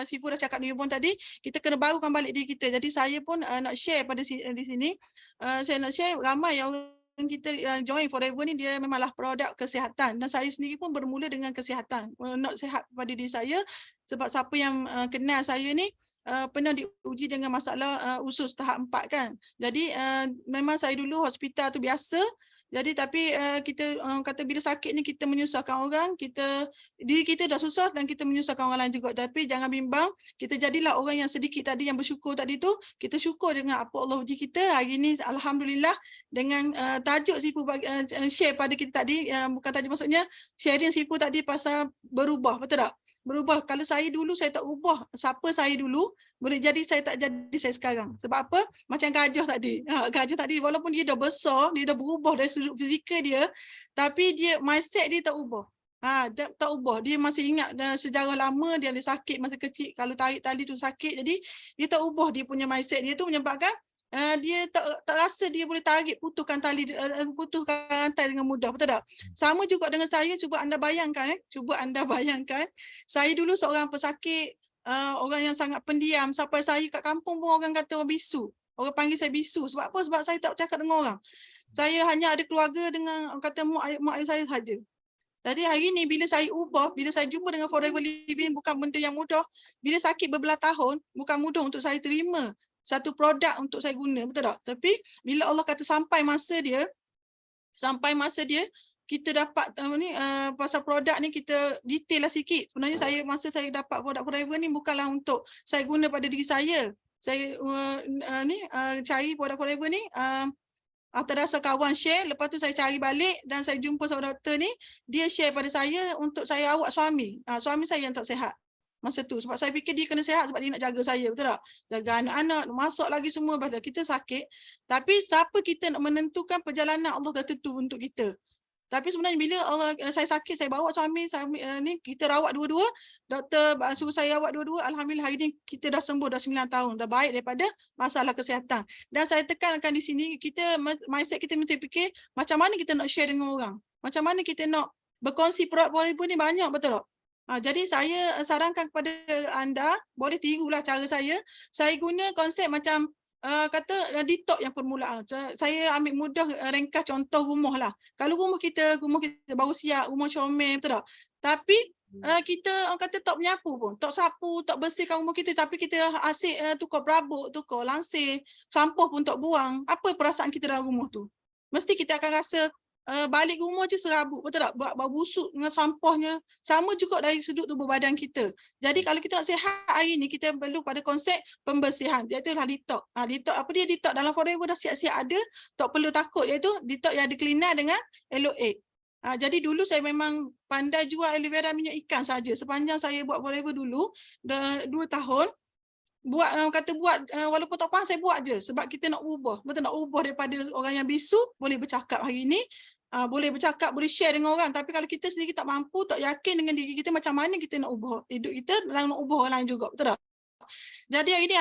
Sifu dah cakap newborn tadi, kita kena barukan balik diri kita. Jadi saya pun nak share pada di sini. Saya nak share ramai yang kita join forever ni dia memanglah produk kesihatan dan saya sendiri pun bermula dengan kesihatan. Nak sihat pada diri saya sebab siapa yang kenal saya ni pernah diuji dengan masalah usus tahap 4 kan. Jadi memang saya dulu hospital tu biasa. Jadi tapi kita kata bila sakit ni kita menyusahkan orang, diri kita dah susah dan kita menyusahkan orang lain juga. Tapi jangan bimbang, kita jadilah orang yang sedikit tadi yang bersyukur tadi tu, kita syukur dengan apa Allah uji kita. Hari ni alhamdulillah dengan tajuk Sifu share pada kita tadi, bukan tajuk maksudnya sharing Sifu tadi pasal berubah, betul tak? Berubah. Kalau saya dulu saya tak ubah siapa saya dulu, boleh jadi saya tak jadi saya sekarang. Sebab apa? Macam gajah tadi. Gajah tadi walaupun dia dah besar, dia dah berubah dari sudut fizikal dia, tapi dia mindset dia tak ubah. Tak ubah. Dia masih ingat sejarah lama dia ada sakit masa kecil, kalau tarik tali tu sakit. Jadi dia tak ubah dia punya mindset dia tu menyebabkan dia tak rasa dia boleh tarik putuskan rantai dengan mudah, betul tak? Sama juga dengan saya, cuba anda bayangkan saya dulu seorang pesakit, orang yang sangat pendiam, sampai saya kat kampung pun orang kata orang bisu. Orang panggil saya bisu. Sebab apa? Sebab saya tak bercakap dengan orang. Saya hanya ada keluarga dengan kata mak ayah saya saja. Jadi hari ni bila saya ubah, bila saya jumpa dengan Forever Living bukan benda yang mudah. Bila sakit berbelah tahun, bukan mudah untuk saya terima satu produk untuk saya guna, betul tak? Tapi bila Allah kata sampai masa dia kita dapat pasal produk ni kita detail lah sikit. Sebenarnya masa saya dapat produk Forever ni bukanlah untuk saya guna pada diri saya. Saya cari produk Forever ni atas dasar kawan share, lepas tu saya cari balik dan saya jumpa seorang doktor ni, dia share pada saya untuk saya awak suami. Suami saya yang tak sihat. masa tu. Sebab saya fikir dia kena sihat sebab dia nak jaga saya, betul tak? Jaga anak-anak, masak lagi semua, badan kita sakit. Tapi siapa kita nak menentukan perjalanan Allah dah tentu untuk kita. Tapi sebenarnya bila saya sakit, saya bawa suami ni, kita rawat dua-dua, doktor suruh saya rawat dua-dua, alhamdulillah hari ni kita dah sembuh, dah 9 tahun, dah baik daripada masalah kesihatan. Dan saya tekankan di sini, kita mindset kita mesti fikir macam mana kita nak share dengan orang. Macam mana kita nak berkongsi produk ni banyak, betul tak? Jadi saya sarankan kepada anda, boleh tirulah cara saya. Saya guna konsep macam kata detox yang permulaan. Saya ambil mudah ringkas contoh rumah lah. Kalau rumah kita baru siap, rumah comel, betul tak? Tapi kita orang kata tak menyapu pun, tak sapu, tak bersihkan rumah kita, tapi kita asyik tukar berabuk, tukar langsir, sampah pun tak buang. Apa perasaan kita dalam rumah tu? Mesti kita akan rasa balik rumah je serabut, betul tak? Bau busuk dengan sampahnya. Sama juga dari sudut tubuh badan kita. Jadi kalau kita nak sihat hari ni, kita perlu pada konsep pembersihan. Iaitu detox. Detox apa dia? Detox dalam Forever dah siap-siap ada. Tak perlu takut, iaitu detox yang ada cleaner dengan LOA. Jadi dulu saya memang pandai jual aloe vera minyak ikan saja. Sepanjang saya buat Forever dulu, 2 tahun, walaupun tak faham saya buat je sebab kita nak ubah. Betul, nak ubah daripada orang yang bisu boleh bercakap hari ni, boleh bercakap, boleh share dengan orang, tapi kalau kita sendiri tak mampu, tak yakin dengan diri kita, macam mana kita nak ubah hidup kita dan nak ubah orang lain juga, betul tak? Jadi hari ni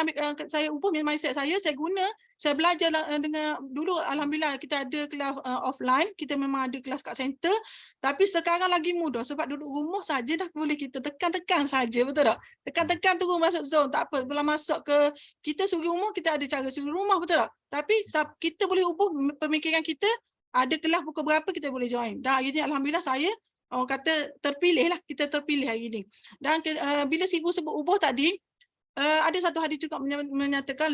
saya ubah mindset saya guna, saya belajar dengan dulu alhamdulillah kita ada kelas offline, kita memang ada kelas kat center, tapi sekarang lagi mudah sebab duduk rumah saja dah boleh kita tekan saja, betul tak? Tekan terus masuk zone, tak apa, bila masuk ke kita suri rumah, kita ada cara suri rumah, betul tak? Tapi kita boleh ubah pemikiran kita, ada kelas pukul berapa kita boleh join. Dan hari ni alhamdulillah saya orang kata terpilih lah, kita terpilih hari ni. Dan bila Ibu sebut ubah tadi, ada satu hadis juga menyatakan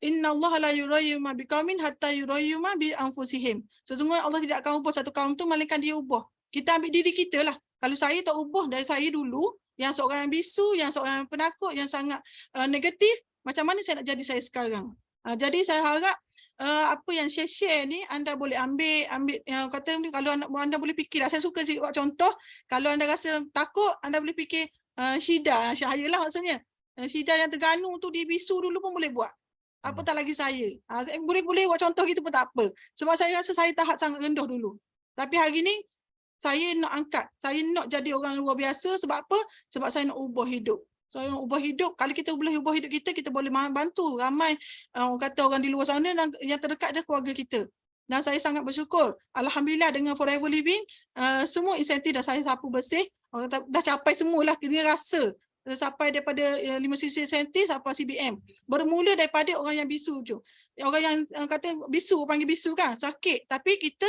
Inna Allah la yurayyu ma biqaumin hatta yurayyu ma bi anfusihim. Sesungguhnya Allah tidak akan ubah satu kaum tu melainkan dia ubah. Kita ambil diri kita lah. Kalau saya tak ubah dari saya dulu, yang seorang yang bisu, yang seorang yang penakut, yang sangat negatif, macam mana saya nak jadi saya sekarang? Jadi saya harap apa yang share ni anda boleh ambil yang kata ni, kalau anda boleh fikirlah. Saya suka buat contoh, kalau anda rasa takut, anda boleh fikir Syida, Syahaya lah maksudnya. Syida yang Terengganu tu dia bisu dulu pun boleh buat. Apatah lagi saya. Boleh buat contoh gitu pun tak apa. Sebab saya rasa saya tahap sangat rendah dulu. Tapi hari ni saya nak angkat. Saya nak jadi orang luar biasa. Sebab apa? Sebab saya nak ubah hidup. Saya nak ubah hidup. Kalau kita boleh ubah hidup kita, kita boleh bantu ramai orang kata orang di luar sana dan yang terdekat dia keluarga kita. Dan saya sangat bersyukur. Alhamdulillah dengan Forever Living, semua insentif dah saya sapu bersih. Dah capai semualah, kena rasa. Sampai daripada 5 sisi insentif sampai CBM. Bermula daripada orang yang bisu je. Orang yang kata bisu, panggil bisu kan, sakit. Tapi kita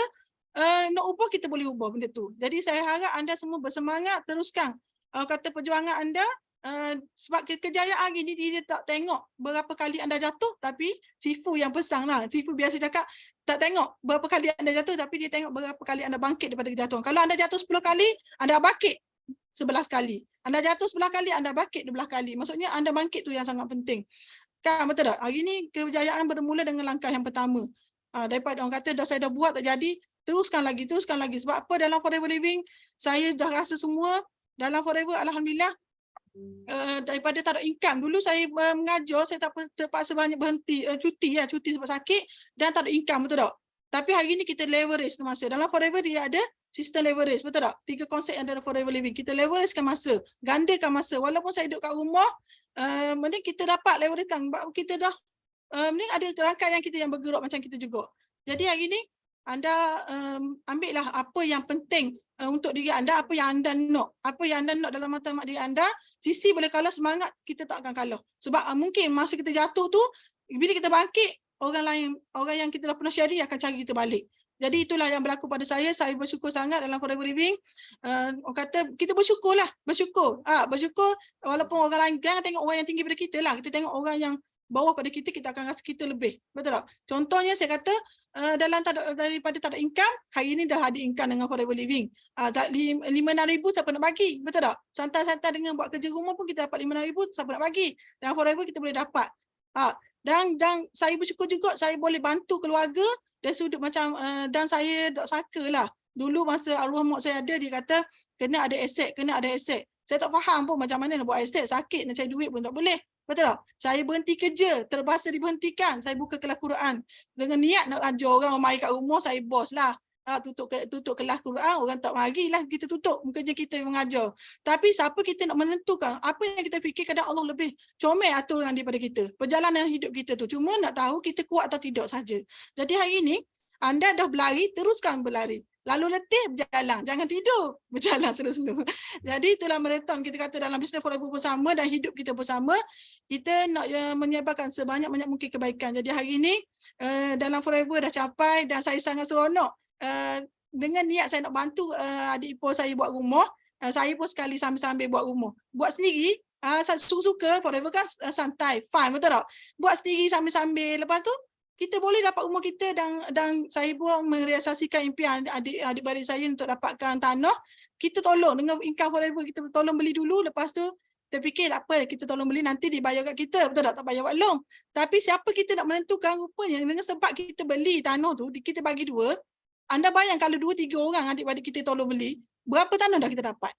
nak ubah, kita boleh ubah benda tu. Jadi saya harap anda semua bersemangat, teruskan kata perjuangan anda. Sebab kejayaan hari ni dia tak tengok berapa kali anda jatuh, tapi Sifu yang pesang lah. Sifu biasa cakap tak tengok berapa kali anda jatuh, tapi dia tengok berapa kali anda bangkit daripada kejatuhan. Kalau anda jatuh 10 kali, anda bangkit 11 kali. Anda jatuh 11 kali, anda bangkit 12 kali. Maksudnya anda bangkit tu yang sangat penting. Kan, betul tak? Hari ni kejayaan bermula dengan langkah yang pertama. Daripada orang kata saya dah buat tak jadi, teruskan lagi. Sebab apa, dalam Forever Living saya dah rasa semua. Dalam Forever alhamdulillah, daripada tak ada income. Dulu saya mengajar, saya terpaksa banyak berhenti, cuti sebab sakit dan tak ada income, betul tak? Tapi hari ni kita leverage masa. Dalam Forever dia ada sistem leverage, betul tak? 3 konsep yang ada dalam Forever Living. Kita leveragekan masa, gandakan masa. Walaupun saya duduk kat rumah, mending kita dapat leveragekan. Kita dah, mending ada rangkaian kita yang bergerak macam kita juga. Jadi hari ni, anda ambillah apa yang penting untuk diri anda, apa yang anda nak. Apa yang anda nak dalam matlamat diri anda, sisi boleh kalah, semangat kita tak akan kalah. Sebab mungkin masa kita jatuh tu, bila kita bangkit, orang yang kita dah pernah share akan cari kita balik. Jadi itulah yang berlaku pada saya. Saya bersyukur sangat dalam Forever Living. Orang kata kita bersyukurlah, bersyukur walaupun orang lain, jangan tengok orang yang tinggi daripada kita lah. Kita tengok orang yang bawah pada kita, kita akan rasa kita lebih. Betul tak? Contohnya saya kata, daripada tak ada income, hari ini dah ada income dengan Forever Living. 5-6 ribu siapa nak bagi, betul tak? Santai-santai dengan buat kerja rumah pun kita dapat 5-6 ribu, siapa nak bagi. Dengan Forever kita boleh dapat. Dan saya bersyukur juga saya boleh bantu keluarga dari sudut macam, dan saya tak sangka lah. Dulu masa arwah mak saya ada, dia kata kena ada aset. Saya tak faham pun macam mana nak buat estate, sakit nak cari duit pun tak boleh. Betul tak? Saya berhenti kerja, terpaksa diberhentikan. Saya buka kelas Quran. Dengan niat nak ajar orang mari kat rumah, saya bos lah. Tutup kelas Quran, orang tak marilah kita tutup. Mungkinnya kita mengajar. Tapi siapa kita nak menentukan? Apa yang kita fikir kadang Allah lebih comel aturan daripada kita. Perjalanan hidup kita tu. Cuma nak tahu kita kuat atau tidak saja. Jadi hari ini, anda dah berlari, teruskan berlari. Lalu letih, berjalan. Jangan tidur, berjalan slow-slow. Jadi itulah marathon kita kata dalam bisnes forever bersama dan hidup kita bersama. Kita nak menyebarkan sebanyak-banyak mungkin kebaikan. Jadi hari ini dalam forever dah capai dan saya sangat seronok. Dengan niat saya nak bantu adik ipar saya buat rumah. Saya pun sekali sambil-sambil buat rumah. Buat sendiri, saya suka forever kan santai, fun, betul tak? Buat sendiri sambil-sambil. Lepas tu, kita boleh dapat rumah kita dan saya pun merealisasikan impian adik-adik saya untuk dapatkan tanah. Kita tolong dengan income forever, kita tolong beli dulu. Lepas tu kita fikir tak apa, kita tolong beli nanti dibayar kat kita. Betul tak? Tak bayar buat loan. Tapi siapa kita nak menentukan rupanya dengan sebab kita beli tanah tu, kita bagi dua. Anda bayang kalau 2-3 orang adik-adik kita tolong beli, berapa tanah dah kita dapat?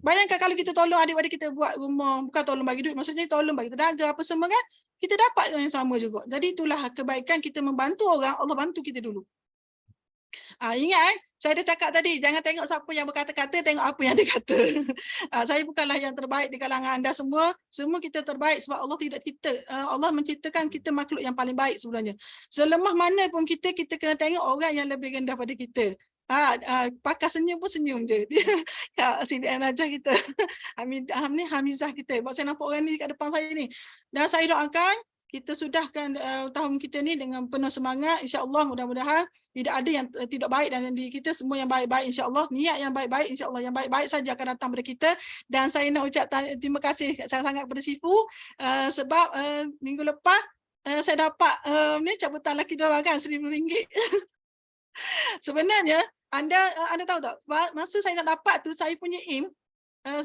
Bayangkan kalau kita tolong adik-adik kita buat rumah, bukan tolong bagi duit, maksudnya tolong bagi tenaga apa semua kan, kita dapat yang sama juga. Jadi itulah kebaikan kita membantu orang, Allah bantu kita dulu. Ingat saya dah cakap tadi, jangan tengok siapa yang berkata-kata, tengok apa yang dia kata. Saya bukanlah yang terbaik di kalangan anda semua. Semua kita terbaik sebab Allah tidak Allah menciptakan kita makhluk yang paling baik sebenarnya. Selemah mana pun kita kena tengok orang yang lebih rendah pada kita. Pakai senyum pun senyum je. CBM aja kita. Hamizah kita. Sebab saya nampak orang ni kat depan saya ni. Dan saya doakan kita sudahkan tahun kita ni dengan penuh semangat. InsyaAllah mudah-mudahan tidak ada yang tidak baik dalam diri kita. Semua yang baik-baik insyaAllah. Niat yang baik-baik insyaAllah. Yang baik-baik saja akan datang kepada kita. Dan saya nak ucap terima kasih sangat-sangat kepada Sifu. Sebab minggu lepas saya dapat ni cabutan laki dolar kan RM1,000. Sebenarnya anda tahu tak, masa saya nak dapat tu saya punya aim,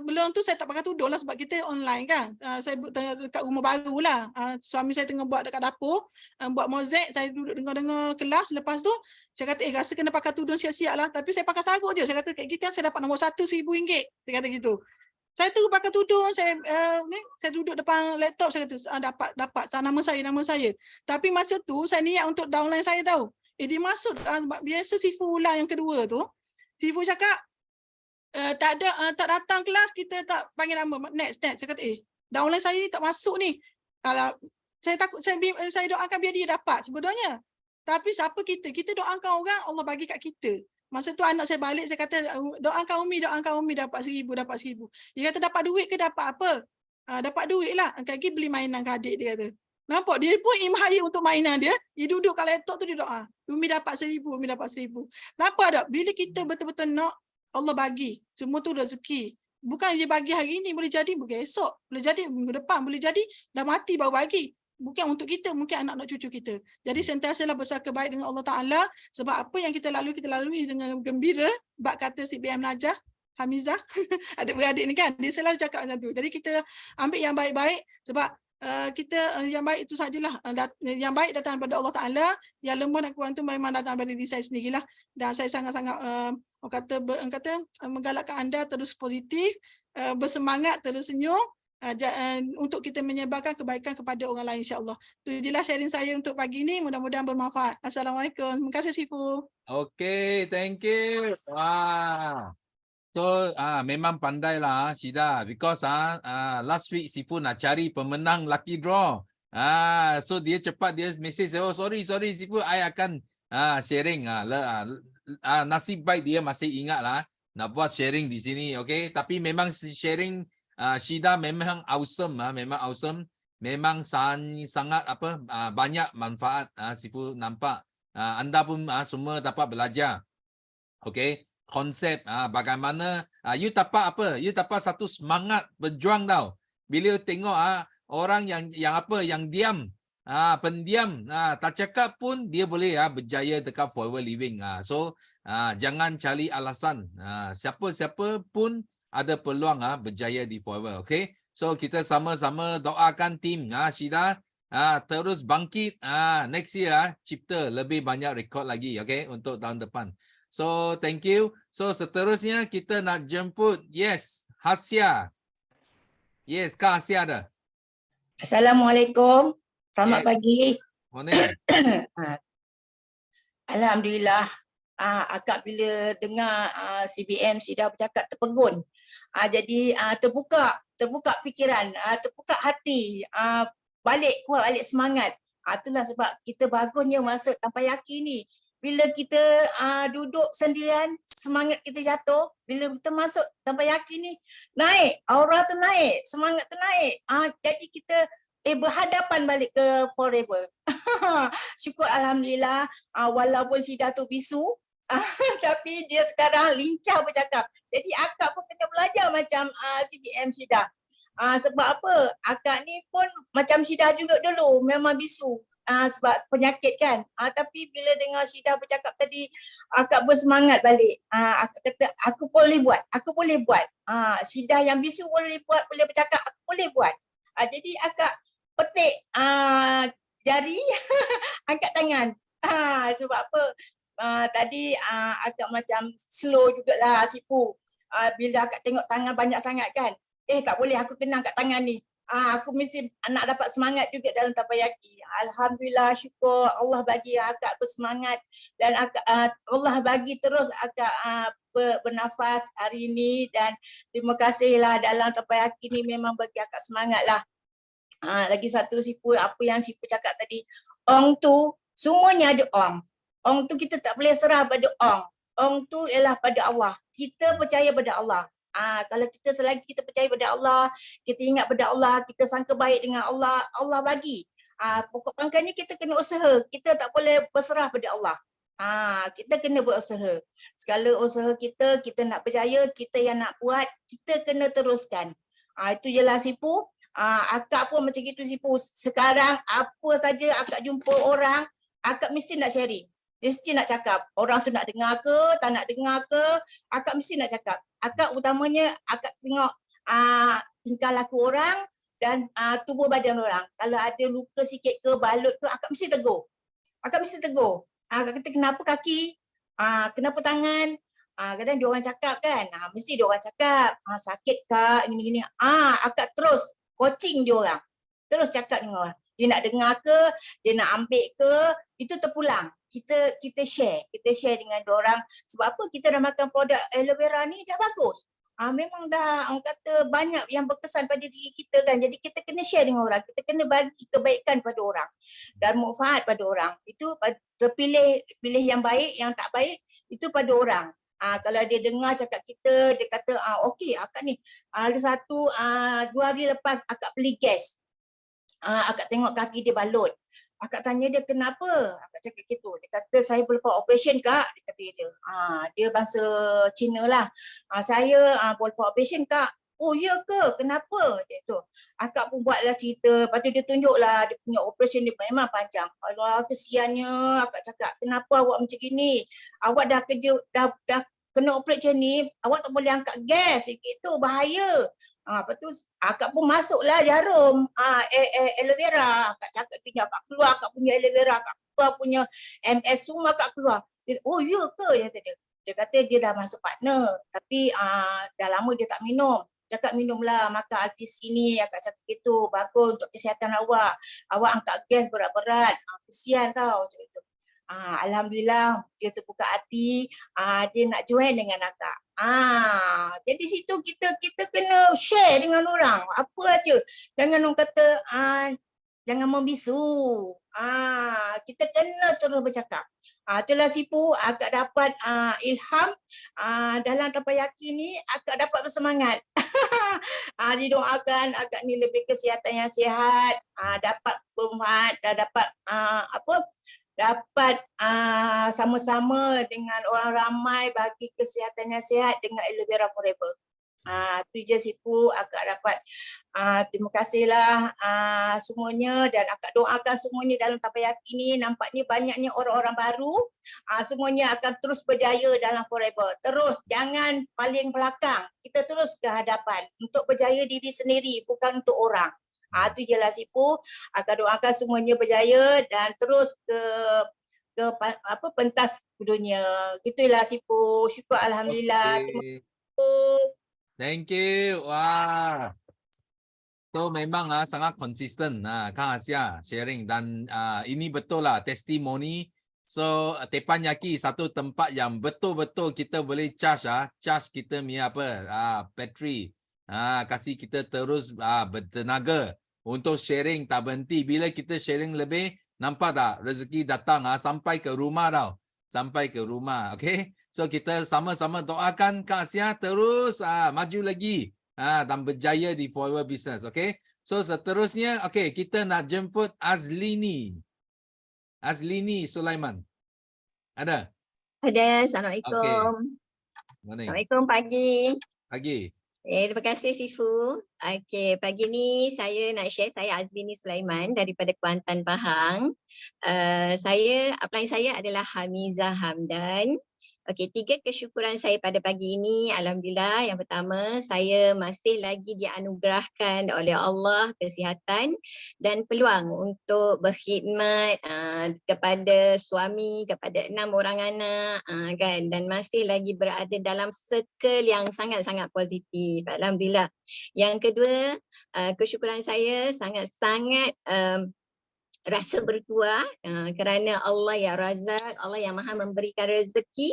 belum tu saya tak pakai tudung lah sebab kita online kan. Saya dekat rumah baru lah. Suami saya tengah buat dekat dapur, buat mozaik, saya duduk dengar-dengar kelas. Lepas tu saya kata rasa kena pakai tudung siap-siap lah. Tapi saya pakai sarung je. Saya kata kayak gitu saya dapat nombor 1 RM1,000. Saya kata gitu. Saya terus pakai tudung, saya duduk depan laptop, saya kata dapat nama saya. Tapi masa tu saya niat untuk downline saya tahu. Dia masuk biasa Sifu ulang yang kedua tu. Sifu cakap tak datang kelas, kita tak panggil nama next. Saya kata downline saya ni tak masuk ni. Kalau saya takut, saya doakan biar dia dapat sebetulnya. Tapi siapa kita doakan orang, Allah bagi kat kita. Masa tu anak saya balik, saya kata doakan Umi dapat RM1,000. Dia kata dapat duit ke dapat apa? Dapat duit lah. Kaki beli mainan ke adik, dia kata. Nampak dia pun imhari untuk mainan dia. Dia duduk kat laptop tu dia doa. Umi dapat RM1,000. Nampak tak? Bila kita betul-betul nak, Allah bagi. Semua tu rezeki. Bukan dia bagi hari ni, boleh jadi boleh esok. Boleh jadi minggu depan. Boleh jadi dah mati baru bagi. Bukan untuk kita, mungkin anak cucu kita. Jadi sentiasalah bersangka baik dengan Allah Ta'ala. Sebab apa yang kita lalui dengan gembira. Bak kata si BM Najah, Hamizah, adik-beradik ni kan. Dia selalu cakap macam tu. Jadi kita ambil yang baik-baik. Sebab kita yang baik itu sajalah. Yang baik datang daripada Allah Ta'ala. Yang lemah dan kurang tu memang datang daripada diri saya sendirilah. Dan saya sangat-sangat menggalakkan anda terus positif, bersemangat, terus senyum untuk kita menyebarkan kebaikan kepada orang lain insya-Allah. Itu jelas sharing saya untuk pagi ini, mudah-mudahan bermanfaat. Assalamualaikum. Terima kasih Sifu. Okay, thank you. Wah. So memang pandai lah Syida, because last week Sifu nak cari pemenang lucky draw. So dia cepat dia message, oh sorry Sifu, I akan sharing. Nasib baik dia masih ingat lah nak buat sharing di sini, okay? Tapi memang sharing Syida memang awesome, memang awesome, memang sangat banyak manfaat. Sifu nampak anda pun semua dapat belajar, okay? Konsep bagaimana you dapat apa? You dapat satu semangat berjuang tau. Bila tengok orang yang diam, pendiam, tak cakap pun dia boleh berjaya dekat forever living. So jangan cari alasan. Siapa-siapa pun ada peluang berjaya di forever. Okay? So kita sama-sama doakan tim Syida terus bangkit. Next year cipta lebih banyak rekod lagi, okay, untuk tahun depan. So thank you. So seterusnya kita nak jemput Hasya. Yes, Kak Hasya ada. Assalamualaikum. Selamat Yes. pagi. Morning. Alhamdulillah. Akak bila dengar CBM Syida bercakap terpegun. Jadi terbuka fikiran, terbuka hati, balik semangat. Itulah sebab kita bagusnya masuk tanpa yakin ni. Bila kita duduk sendirian, semangat kita jatuh. Bila kita masuk tanpa yakin ni, naik. Aura tu naik, semangat tu naik. Jadi kita berhadapan balik ke forever. Syukur Alhamdulillah, walaupun Syida tu bisu, tapi dia sekarang lincah bercakap. Jadi akak pun kena belajar macam CBM Syida. Sebab apa? Akak ni pun macam Syida juga dulu, memang bisu. Sebab penyakit kan. Tapi bila dengar Syida bercakap tadi, akak bersemangat balik. Akak kata, aku boleh buat. Syida yang bisu boleh buat, boleh bercakap, aku boleh buat. Jadi akak petik jari, angkat tangan. Sebab apa? Tadi akak macam slow jugalah sipu. Bila akak tengok tangan banyak sangat kan. Tak boleh, aku kena angkat tangan ni. Aku mesti nak dapat semangat juga dalam tabayaki. Alhamdulillah, syukur Allah bagi akak bersemangat dan Allah bagi terus akak bernafas hari ini, dan terima kasihlah dalam tabayaki ni memang bagi akak semangat lah. Lagi satu sipu, apa yang sipu cakap tadi, ong tu semuanya ada ong. Ong tu kita tak boleh serah pada ong. Ong tu ialah pada Allah. Kita percaya pada Allah. Kalau kita selagi kita percaya pada Allah, kita ingat pada Allah, kita sangka baik dengan Allah, Allah bagi. Pokok pangkalnya kita kena usaha. Kita tak boleh berserah pada Allah. Kita kena berusaha. Segala usaha kita nak berjaya, kita yang nak buat, kita kena teruskan. Itu jelah sipu. Akak pun macam gitu sipu. Sekarang apa saja akak jumpa orang, akak mesti nak sharing. Mesti nak cakap. Orang tu nak dengar ke, tak nak dengar ke, akak mesti nak cakap. Akak utamanya, akak tengok tingkah laku orang dan tubuh badan orang. Kalau ada luka sikit ke, balut ke, akak mesti tegur. Akak kata kenapa kaki, kenapa tangan. Kadang dia orang cakap kan, mesti dia orang cakap, sakit kak, gini-gini. Akak terus coaching dia orang. Terus cakap dengan orang. Dia nak dengar ke, dia nak ambil ke, itu terpulang. Kita share dengan diorang. Sebab apa? Kita dah makan produk aloe vera ni dah bagus. Memang dah orang kata banyak yang berkesan pada diri kita kan. Jadi kita kena share dengan orang. Kita kena bagi kebaikan pada orang dan manfaat pada orang. Itu pilih yang baik, yang tak baik itu pada orang. Kalau dia dengar cakap kita, dia kata okey akak ni ada 2 hari lepas akak beli gas. Akak tengok kaki dia balut. Akak tanya dia kenapa? Akak cakap gitu. Dia kata saya boleh buat operation kak. Dia kata dia. Dia bangsa Cina lah. Saya boleh buat operation kak. Oh ya ke? Kenapa? Dia tu. Akak pun buatlah cerita. Lepas tu dia tunjuklah dia punya operation dia memang panjang. Allah kesiannya. Akak cakap kenapa awak macam gini? Awak dah kerja, dah kena operate macam ni. Awak tak boleh angkat gas. Itu bahaya. Lepas tu akak pun masuklah jarum aloe vera. Akak cakap gini, akak keluar akak punya aloe vera, akak keluar punya MS semua akak keluar. Dia, oh ya ke? Dia kata dia dah masuk partner tapi dah lama dia tak minum. Cakap minumlah, makan artis ini, akak cakap gitu, bagus untuk kesihatan awak. Awak angkat gas berat-berat. Kesian tau macam itu. Alhamdulillah dia terbuka hati, dia nak join dengan akak. Jadi situ kita kena share dengan orang apa aja. Jangan orang kata jangan membisu. Kita kena terus bercakap. Itulah sipu akak dapat ilham dalam tabayaki ni, akak dapat bersemangat. Didoakan akak ni lebih kesihatan yang sihat, dapat bermanfaat dan dapat dapat sama-sama dengan orang ramai bagi kesihatan yang sihat dengan aloe vera forever. Tu je sipu akak dapat. Terima kasihlah semuanya dan akak doakan semuanya dalam tabayaki ni. Nampaknya banyaknya orang-orang baru. Semuanya akan terus berjaya dalam forever. Terus jangan paling belakang. Kita terus ke hadapan untuk berjaya diri sendiri, bukan untuk orang. Itu je lah sipu. Akak doakan semuanya berjaya dan terus ke pentas dunia. Gitulah sipu. Syukur alhamdulillah. Terima kasih. Thank you. Wah. So memang sangat konsisten Kang Asia sharing dan ini betul lah testimoni. So Teppanyaki satu tempat yang betul-betul kita boleh charge kita punya bateri. Kasih kita terus bertenaga untuk sharing tak berhenti. Bila kita sharing lebih, nampak tak rezeki datang sampai ke rumah tau. Sampai ke rumah. Okay. So kita sama-sama doakan Kang Asia terus maju lagi. Dan berjaya di Forever Business. Okay. So seterusnya, okay, kita nak jemput Azlini. Azlini Sulaiman. Ada? Ada. Okay. Assalamualaikum. Morning. Assalamualaikum pagi. Pagi. Terima kasih Sifu. Okey, pagi ni saya nak share, saya Azlini Sulaiman daripada Kuantan, Pahang. Upline saya adalah Hamizah Hamdan. Okey, 3 kesyukuran saya pada pagi ini. Alhamdulillah, yang pertama, saya masih lagi dianugerahkan oleh Allah kesihatan dan peluang untuk berkhidmat kepada suami, kepada 6 orang anak kan, dan masih lagi berada dalam circle yang sangat-sangat positif. Alhamdulillah. Yang kedua, kesyukuran saya sangat-sangat rasa bertuah kerana Allah yang Razak, Allah yang Maha memberikan rezeki,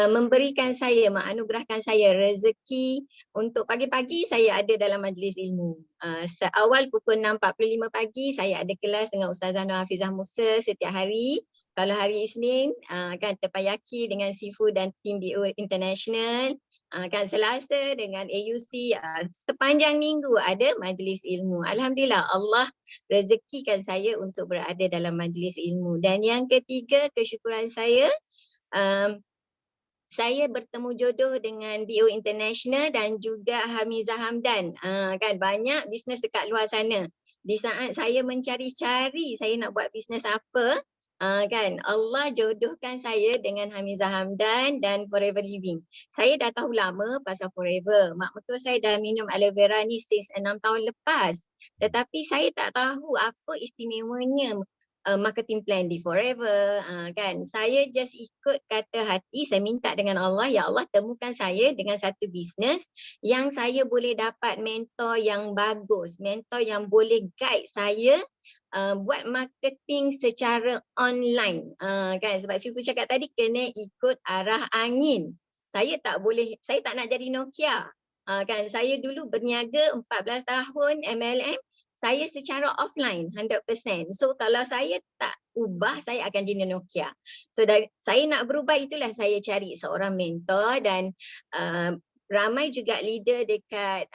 memberikan saya, menganugerahkan saya rezeki untuk pagi-pagi saya ada dalam majlis ilmu. Seawal pukul 6.45 pagi saya ada kelas dengan Ustazah Nur Hafizah Musa setiap hari. Kalau hari Isnin kan Teppanyaki dengan Sifu dan tim BO International. Kan Selasa dengan AUC, sepanjang minggu ada majlis ilmu. Alhamdulillah Allah rezekikan saya untuk berada dalam majlis ilmu. Dan yang ketiga kesyukuran saya bertemu jodoh dengan BO International dan juga Hamizah Hamdan. Kan banyak bisnes dekat luar sana. Di saat saya mencari-cari saya nak buat bisnes apa, kan Allah jodohkan saya dengan Hamizah Hamdan dan Forever Living. Saya dah tahu lama pasal Forever. Mak mertua saya dah minum aloe vera ni since 6 tahun lepas. Tetapi saya tak tahu apa istimewanya marketing plan di Forever. Kan saya just ikut kata hati, saya minta dengan Allah, ya Allah temukan saya dengan satu bisnes yang saya boleh dapat mentor yang bagus, mentor yang boleh guide saya buat marketing secara online. Kan sebab Sifu cakap tadi kena ikut arah angin. Saya tak nak jadi Nokia. Kan saya dulu berniaga 14 tahun MLM, saya secara offline 100%. So kalau saya tak ubah, saya akan jadi Nokia. So saya nak berubah, itulah saya cari seorang mentor dan ramai juga leader dekat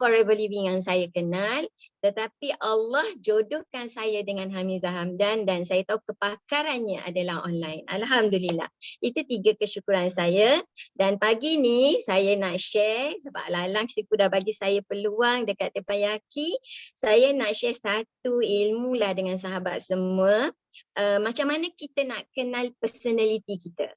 Forever Living yang saya kenal. Tetapi Allah jodohkan saya dengan Hamizah Hamdan dan saya tahu kepakarannya adalah online. Alhamdulillah. Itu 3 kesyukuran saya. Dan pagi ni saya nak share, sebab Lalang Sifu dah bagi saya peluang dekat Teppanyaki. Saya nak share satu ilmu lah dengan sahabat semua. Macam mana kita nak kenal personality kita.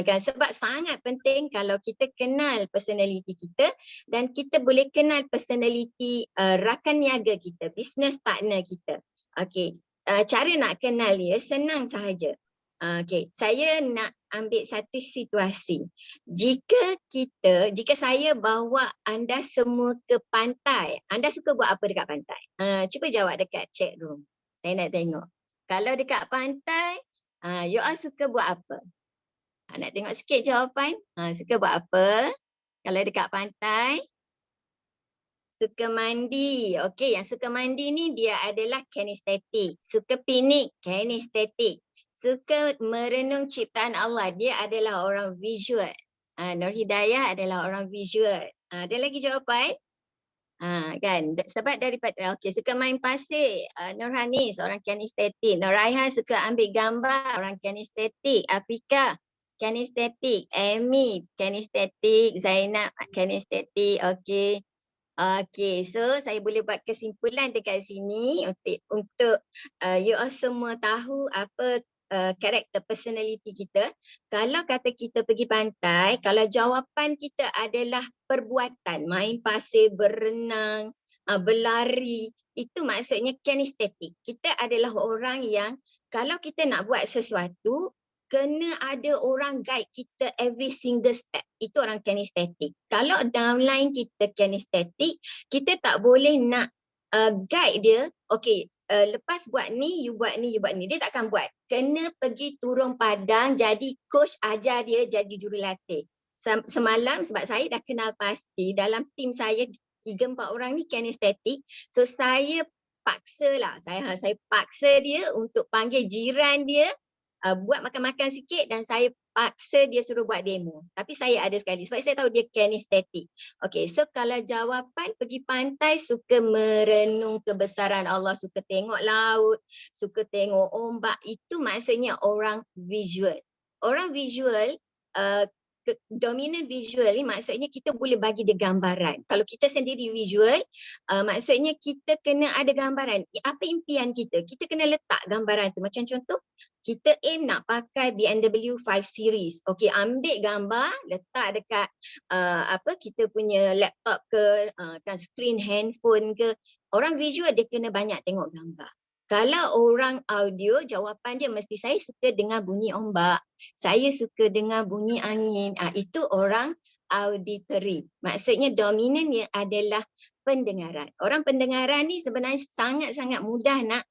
Kan sebab sangat penting kalau kita kenal personality kita dan kita boleh kenal personality rakan niaga kita, business partner kita. Okey, cara nak kenal dia senang sahaja. Okey, saya nak ambil satu situasi. Jika saya bawa anda semua ke pantai, anda suka buat apa dekat pantai? Cuba jawab dekat chat room. Saya nak tengok. Kalau dekat pantai, you all suka buat apa? Nak tengok sikit jawapan. Suka buat apa? Kalau dekat pantai, suka mandi. Okey, yang suka mandi ni dia adalah kinestetik. Suka piknik, kinestetik. Suka merenung ciptaan Allah, dia adalah orang visual. Nur Hidayah adalah orang visual. Ada lagi jawapan? Kan sebab daripada suka main pasir, Nurhanis orang kinestetik, Nur Raihan suka ambil gambar, orang kinestetik, Afrika kinestetik, Amy kinestetik, Zainab kinestetik. Okey, so saya boleh buat kesimpulan dekat sini untuk you all semua tahu apa karakter personality kita. Kalau kata kita pergi pantai, kalau jawapan kita adalah perbuatan, main pasir, berenang, berlari, itu maksudnya kinestetik. Kita adalah orang yang kalau kita nak buat sesuatu, kena ada orang guide kita every single step. Itu orang kinesthetic. Kalau downline kita kinesthetic, kita tak boleh nak guide dia, okay, lepas buat ni, you buat ni, you buat ni. Dia takkan buat. Kena pergi turun padang, jadi coach ajar dia jadi jurulatih. Semalam sebab saya dah kenal pasti, dalam tim saya 3-4 orang ni kinesthetic. So saya paksa lah, saya paksa dia untuk panggil jiran dia, buat makan-makan sikit dan saya paksa dia suruh buat demo. Tapi saya ada sekali sebab saya tahu dia kinesthetic. Okay, so kalau jawapan pergi pantai, suka merenung kebesaran Allah, suka tengok laut, suka tengok ombak, itu maksudnya orang visual. Orang visual, dominant visual ni maksudnya kita boleh bagi dia gambaran. Kalau kita sendiri visual, maksudnya kita kena ada gambaran. Apa impian kita? Kita kena letak gambaran tu. Macam contoh, kita aim nak pakai BMW 5 Series. Okey, ambil gambar, letak dekat kita punya laptop ke, kan screen handphone ke. Orang visual dia kena banyak tengok gambar. Kalau orang audio, jawapan dia mesti saya suka dengar bunyi ombak, saya suka dengar bunyi angin. Itu orang auditory. Maksudnya dominannya adalah pendengaran. Orang pendengaran ni sebenarnya sangat-sangat mudah nak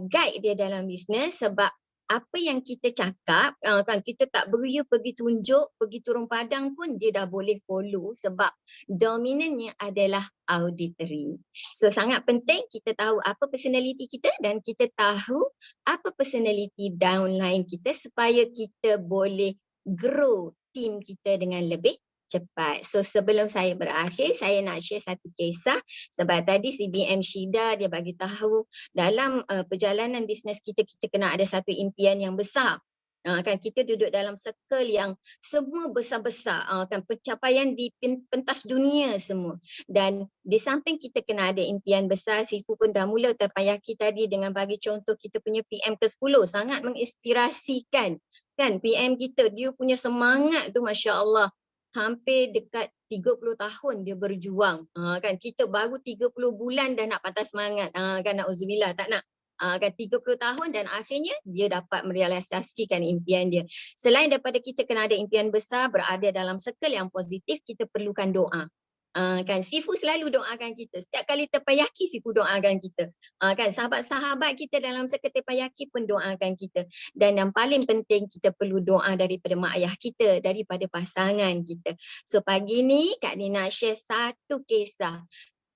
guide dia dalam bisnes sebab apa yang kita cakap, kan kita tak perlu pergi tunjuk, pergi turun padang pun dia dah boleh follow sebab dominannya adalah auditory. So sangat penting kita tahu apa personality kita dan kita tahu apa personality downline kita supaya kita boleh grow team kita dengan lebih cepat. So sebelum saya berakhir, saya nak share satu kisah sebab tadi CBM Syida dia bagi tahu dalam perjalanan bisnes kita kena ada satu impian yang besar. Kan kita duduk dalam circle yang semua besar-besar, kan pencapaian di pentas dunia semua. Dan di samping kita kena ada impian besar, Sifu pun dah mula terpayaki tadi dengan bagi contoh kita punya PM ke-10, sangat menginspirasikan. Kan PM kita, dia punya semangat tu Masya Allah. Hampir dekat 30 tahun dia berjuang. Kan kita baru 30 bulan dah nak patah semangat. Kan na'udzubillah, tak nak. Kan 30 tahun dan akhirnya dia dapat merealisasikan impian dia. Selain daripada kita kena ada impian besar, berada dalam circle yang positif, kita perlukan doa. Kan Sifu selalu doakan kita. Setiap kali terpayaki Sifu doakan kita. Kan sahabat-sahabat kita dalam circle terpayaki pun doakan kita. Dan yang paling penting kita perlu doa daripada mak ayah kita, daripada pasangan kita. So pagi ni Kak Nina share satu kisah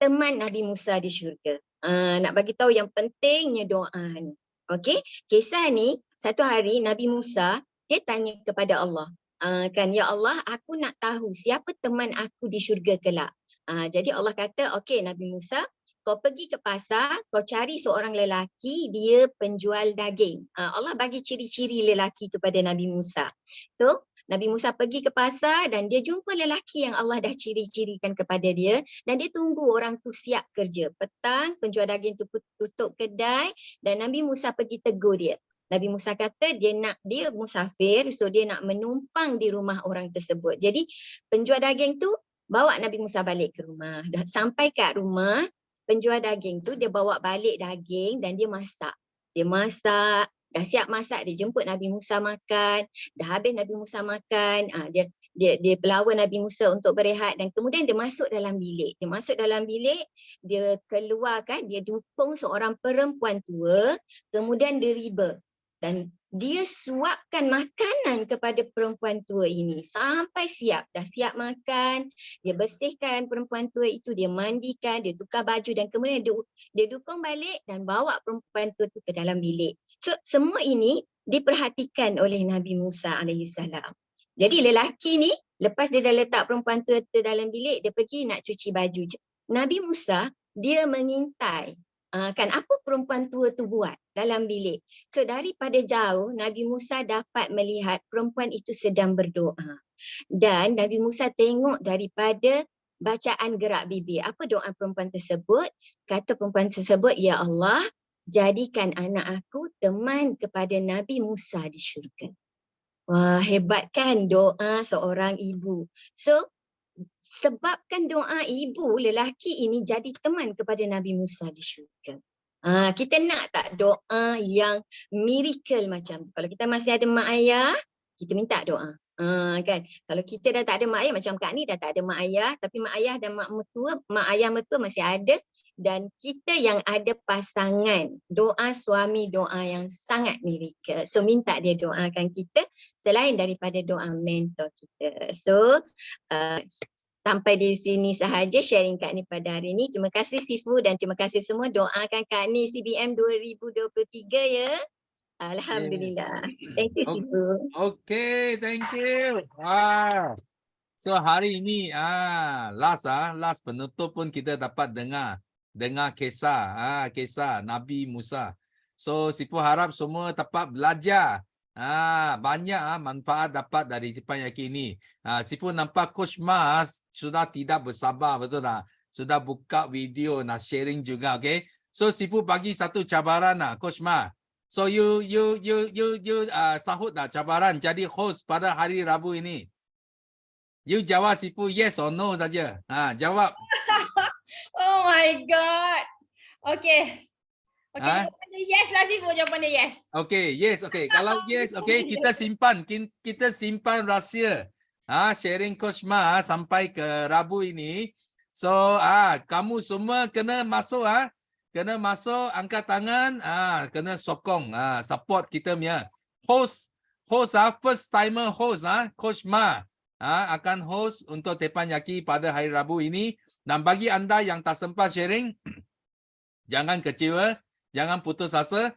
teman Nabi Musa di syurga. Nak bagi tahu yang pentingnya doa ni. Okey, kisah ni satu hari Nabi Musa dia tanya kepada Allah. Kan ya Allah, aku nak tahu siapa teman aku di syurga kelak. Jadi Allah kata, okey Nabi Musa, kau pergi ke pasar, kau cari seorang lelaki, dia penjual daging. Allah bagi ciri-ciri lelaki tu pada Nabi Musa. So Nabi Musa pergi ke pasar dan dia jumpa lelaki yang Allah dah ciri-cirikan kepada dia dan dia tunggu orang tu siap kerja. Petang penjual daging tu tutup kedai dan Nabi Musa pergi tegur dia. Nabi Musa kata dia musafir, so dia nak menumpang di rumah orang tersebut. Jadi penjual daging tu bawa Nabi Musa balik ke rumah. Dan sampai kat rumah, penjual daging tu dia bawa balik daging dan dia masak. Dia masak, dah siap masak, dia jemput Nabi Musa makan. Dah habis Nabi Musa makan, dia pelawa Nabi Musa untuk berehat dan kemudian dia masuk dalam bilik. Dia masuk dalam bilik, dia keluarkan, dia dukung seorang perempuan tua, kemudian dia riba. Dan dia suapkan makanan kepada perempuan tua ini sampai siap. Dah siap makan, dia bersihkan perempuan tua itu, dia mandikan, dia tukar baju dan kemudian dia dukung balik dan bawa perempuan tua itu ke dalam bilik. So semua ini diperhatikan oleh Nabi Musa AS. Jadi lelaki ni lepas dia dah letak perempuan tua itu dalam bilik, dia pergi nak cuci baju. Nabi Musa dia mengintai. Kan apa perempuan tua tu buat dalam bilik. So daripada jauh Nabi Musa dapat melihat perempuan itu sedang berdoa. Dan Nabi Musa tengok daripada bacaan gerak bibir. Apa doa perempuan tersebut? Kata perempuan tersebut, ya Allah, jadikan anak aku teman kepada Nabi Musa di syurga. Wah, hebat kan doa seorang ibu. So sebabkan doa ibu, lelaki ini jadi teman kepada Nabi Musa di syurga. Kita nak tak doa yang miracle macam tu? Kalau kita masih ada mak ayah, kita minta doa. Kan? Kalau kita dah tak ada mak ayah, macam Kak ni dah tak ada mak ayah, tapi mak ayah dan mak ayah mertua masih ada, dan kita yang ada pasangan, doa suami doa yang sangat miracle. So minta dia doakan kita selain daripada doa mentor kita. So sampai di sini sahaja sharing Kak Ni pada hari ini. Terima kasih Sifu dan terima kasih semua. Doakan Kak Ni CBM 2023 ya. Alhamdulillah. Thank you Sifu. Okay, thank you. So hari ini last penutup pun kita dapat dengar kisah kisah Nabi Musa. So Sifu harap semua dapat belajar. Banyak manfaat dapat dari Tepan Yaki ini. Sifu nampak Coach Mas sudah tidak bersabar, betul tak? Sudah buka video nak sharing juga, okay? So Sifu bagi satu cabaran Coach Mas. So you sahut dah cabaran jadi host pada hari Rabu ini. You jawab Sifu yes or no saja. Jawab. Oh my god. Okay. Okay, jawapan dia yes lah Sifu, jawapan dia yes. Okay, yes, okay. Kalau yes, okay, kita simpan rahsia. Sharing Coach Ma sampai ke Rabu ini. So, kamu semua kena masuk angkat tangan, kena sokong, support kita punya host, first timer host, Coach Ma akan host untuk Tepan Yaki pada hari Rabu ini. Dan bagi anda yang tak sempat sharing, jangan kecewa. Jangan putus asa.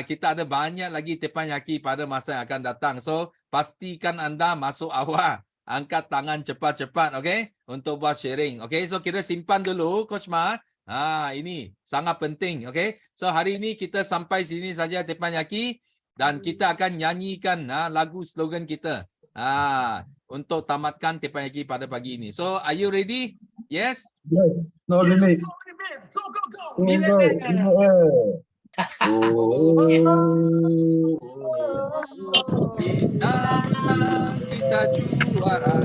Kita ada banyak lagi Tepan Yaki pada masa yang akan datang. So, pastikan anda masuk awal. Angkat tangan cepat-cepat, okay? Untuk buat sharing. Okay, so kita simpan dulu, Coach Ma. Ini sangat penting, okay? So, hari ini kita sampai sini saja Tepan Yaki. Dan kita akan nyanyikan lagu slogan kita. Untuk tamatkan Tepan Yaki pada pagi ini. So, are you ready? Yes? Yes. No limit. Go, go, go. Kita menang, kita juara.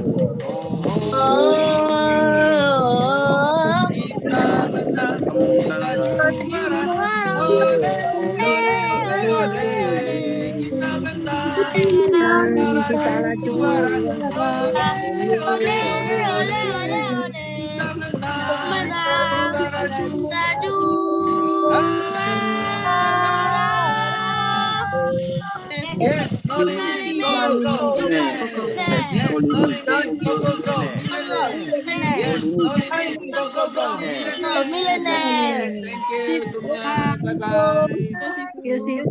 Kita menang, kita juara. Oleh, oleh, oleh. Kita menang, kita juara. Oleh, oleh, oleh. Kita menang, kita juara. Yes, no limit, go, go, go. Yes, no limit, go, go, go. Yes, no limit, go, go, go. Millionaire. Thank you semua. Bye-bye. Terima kasih.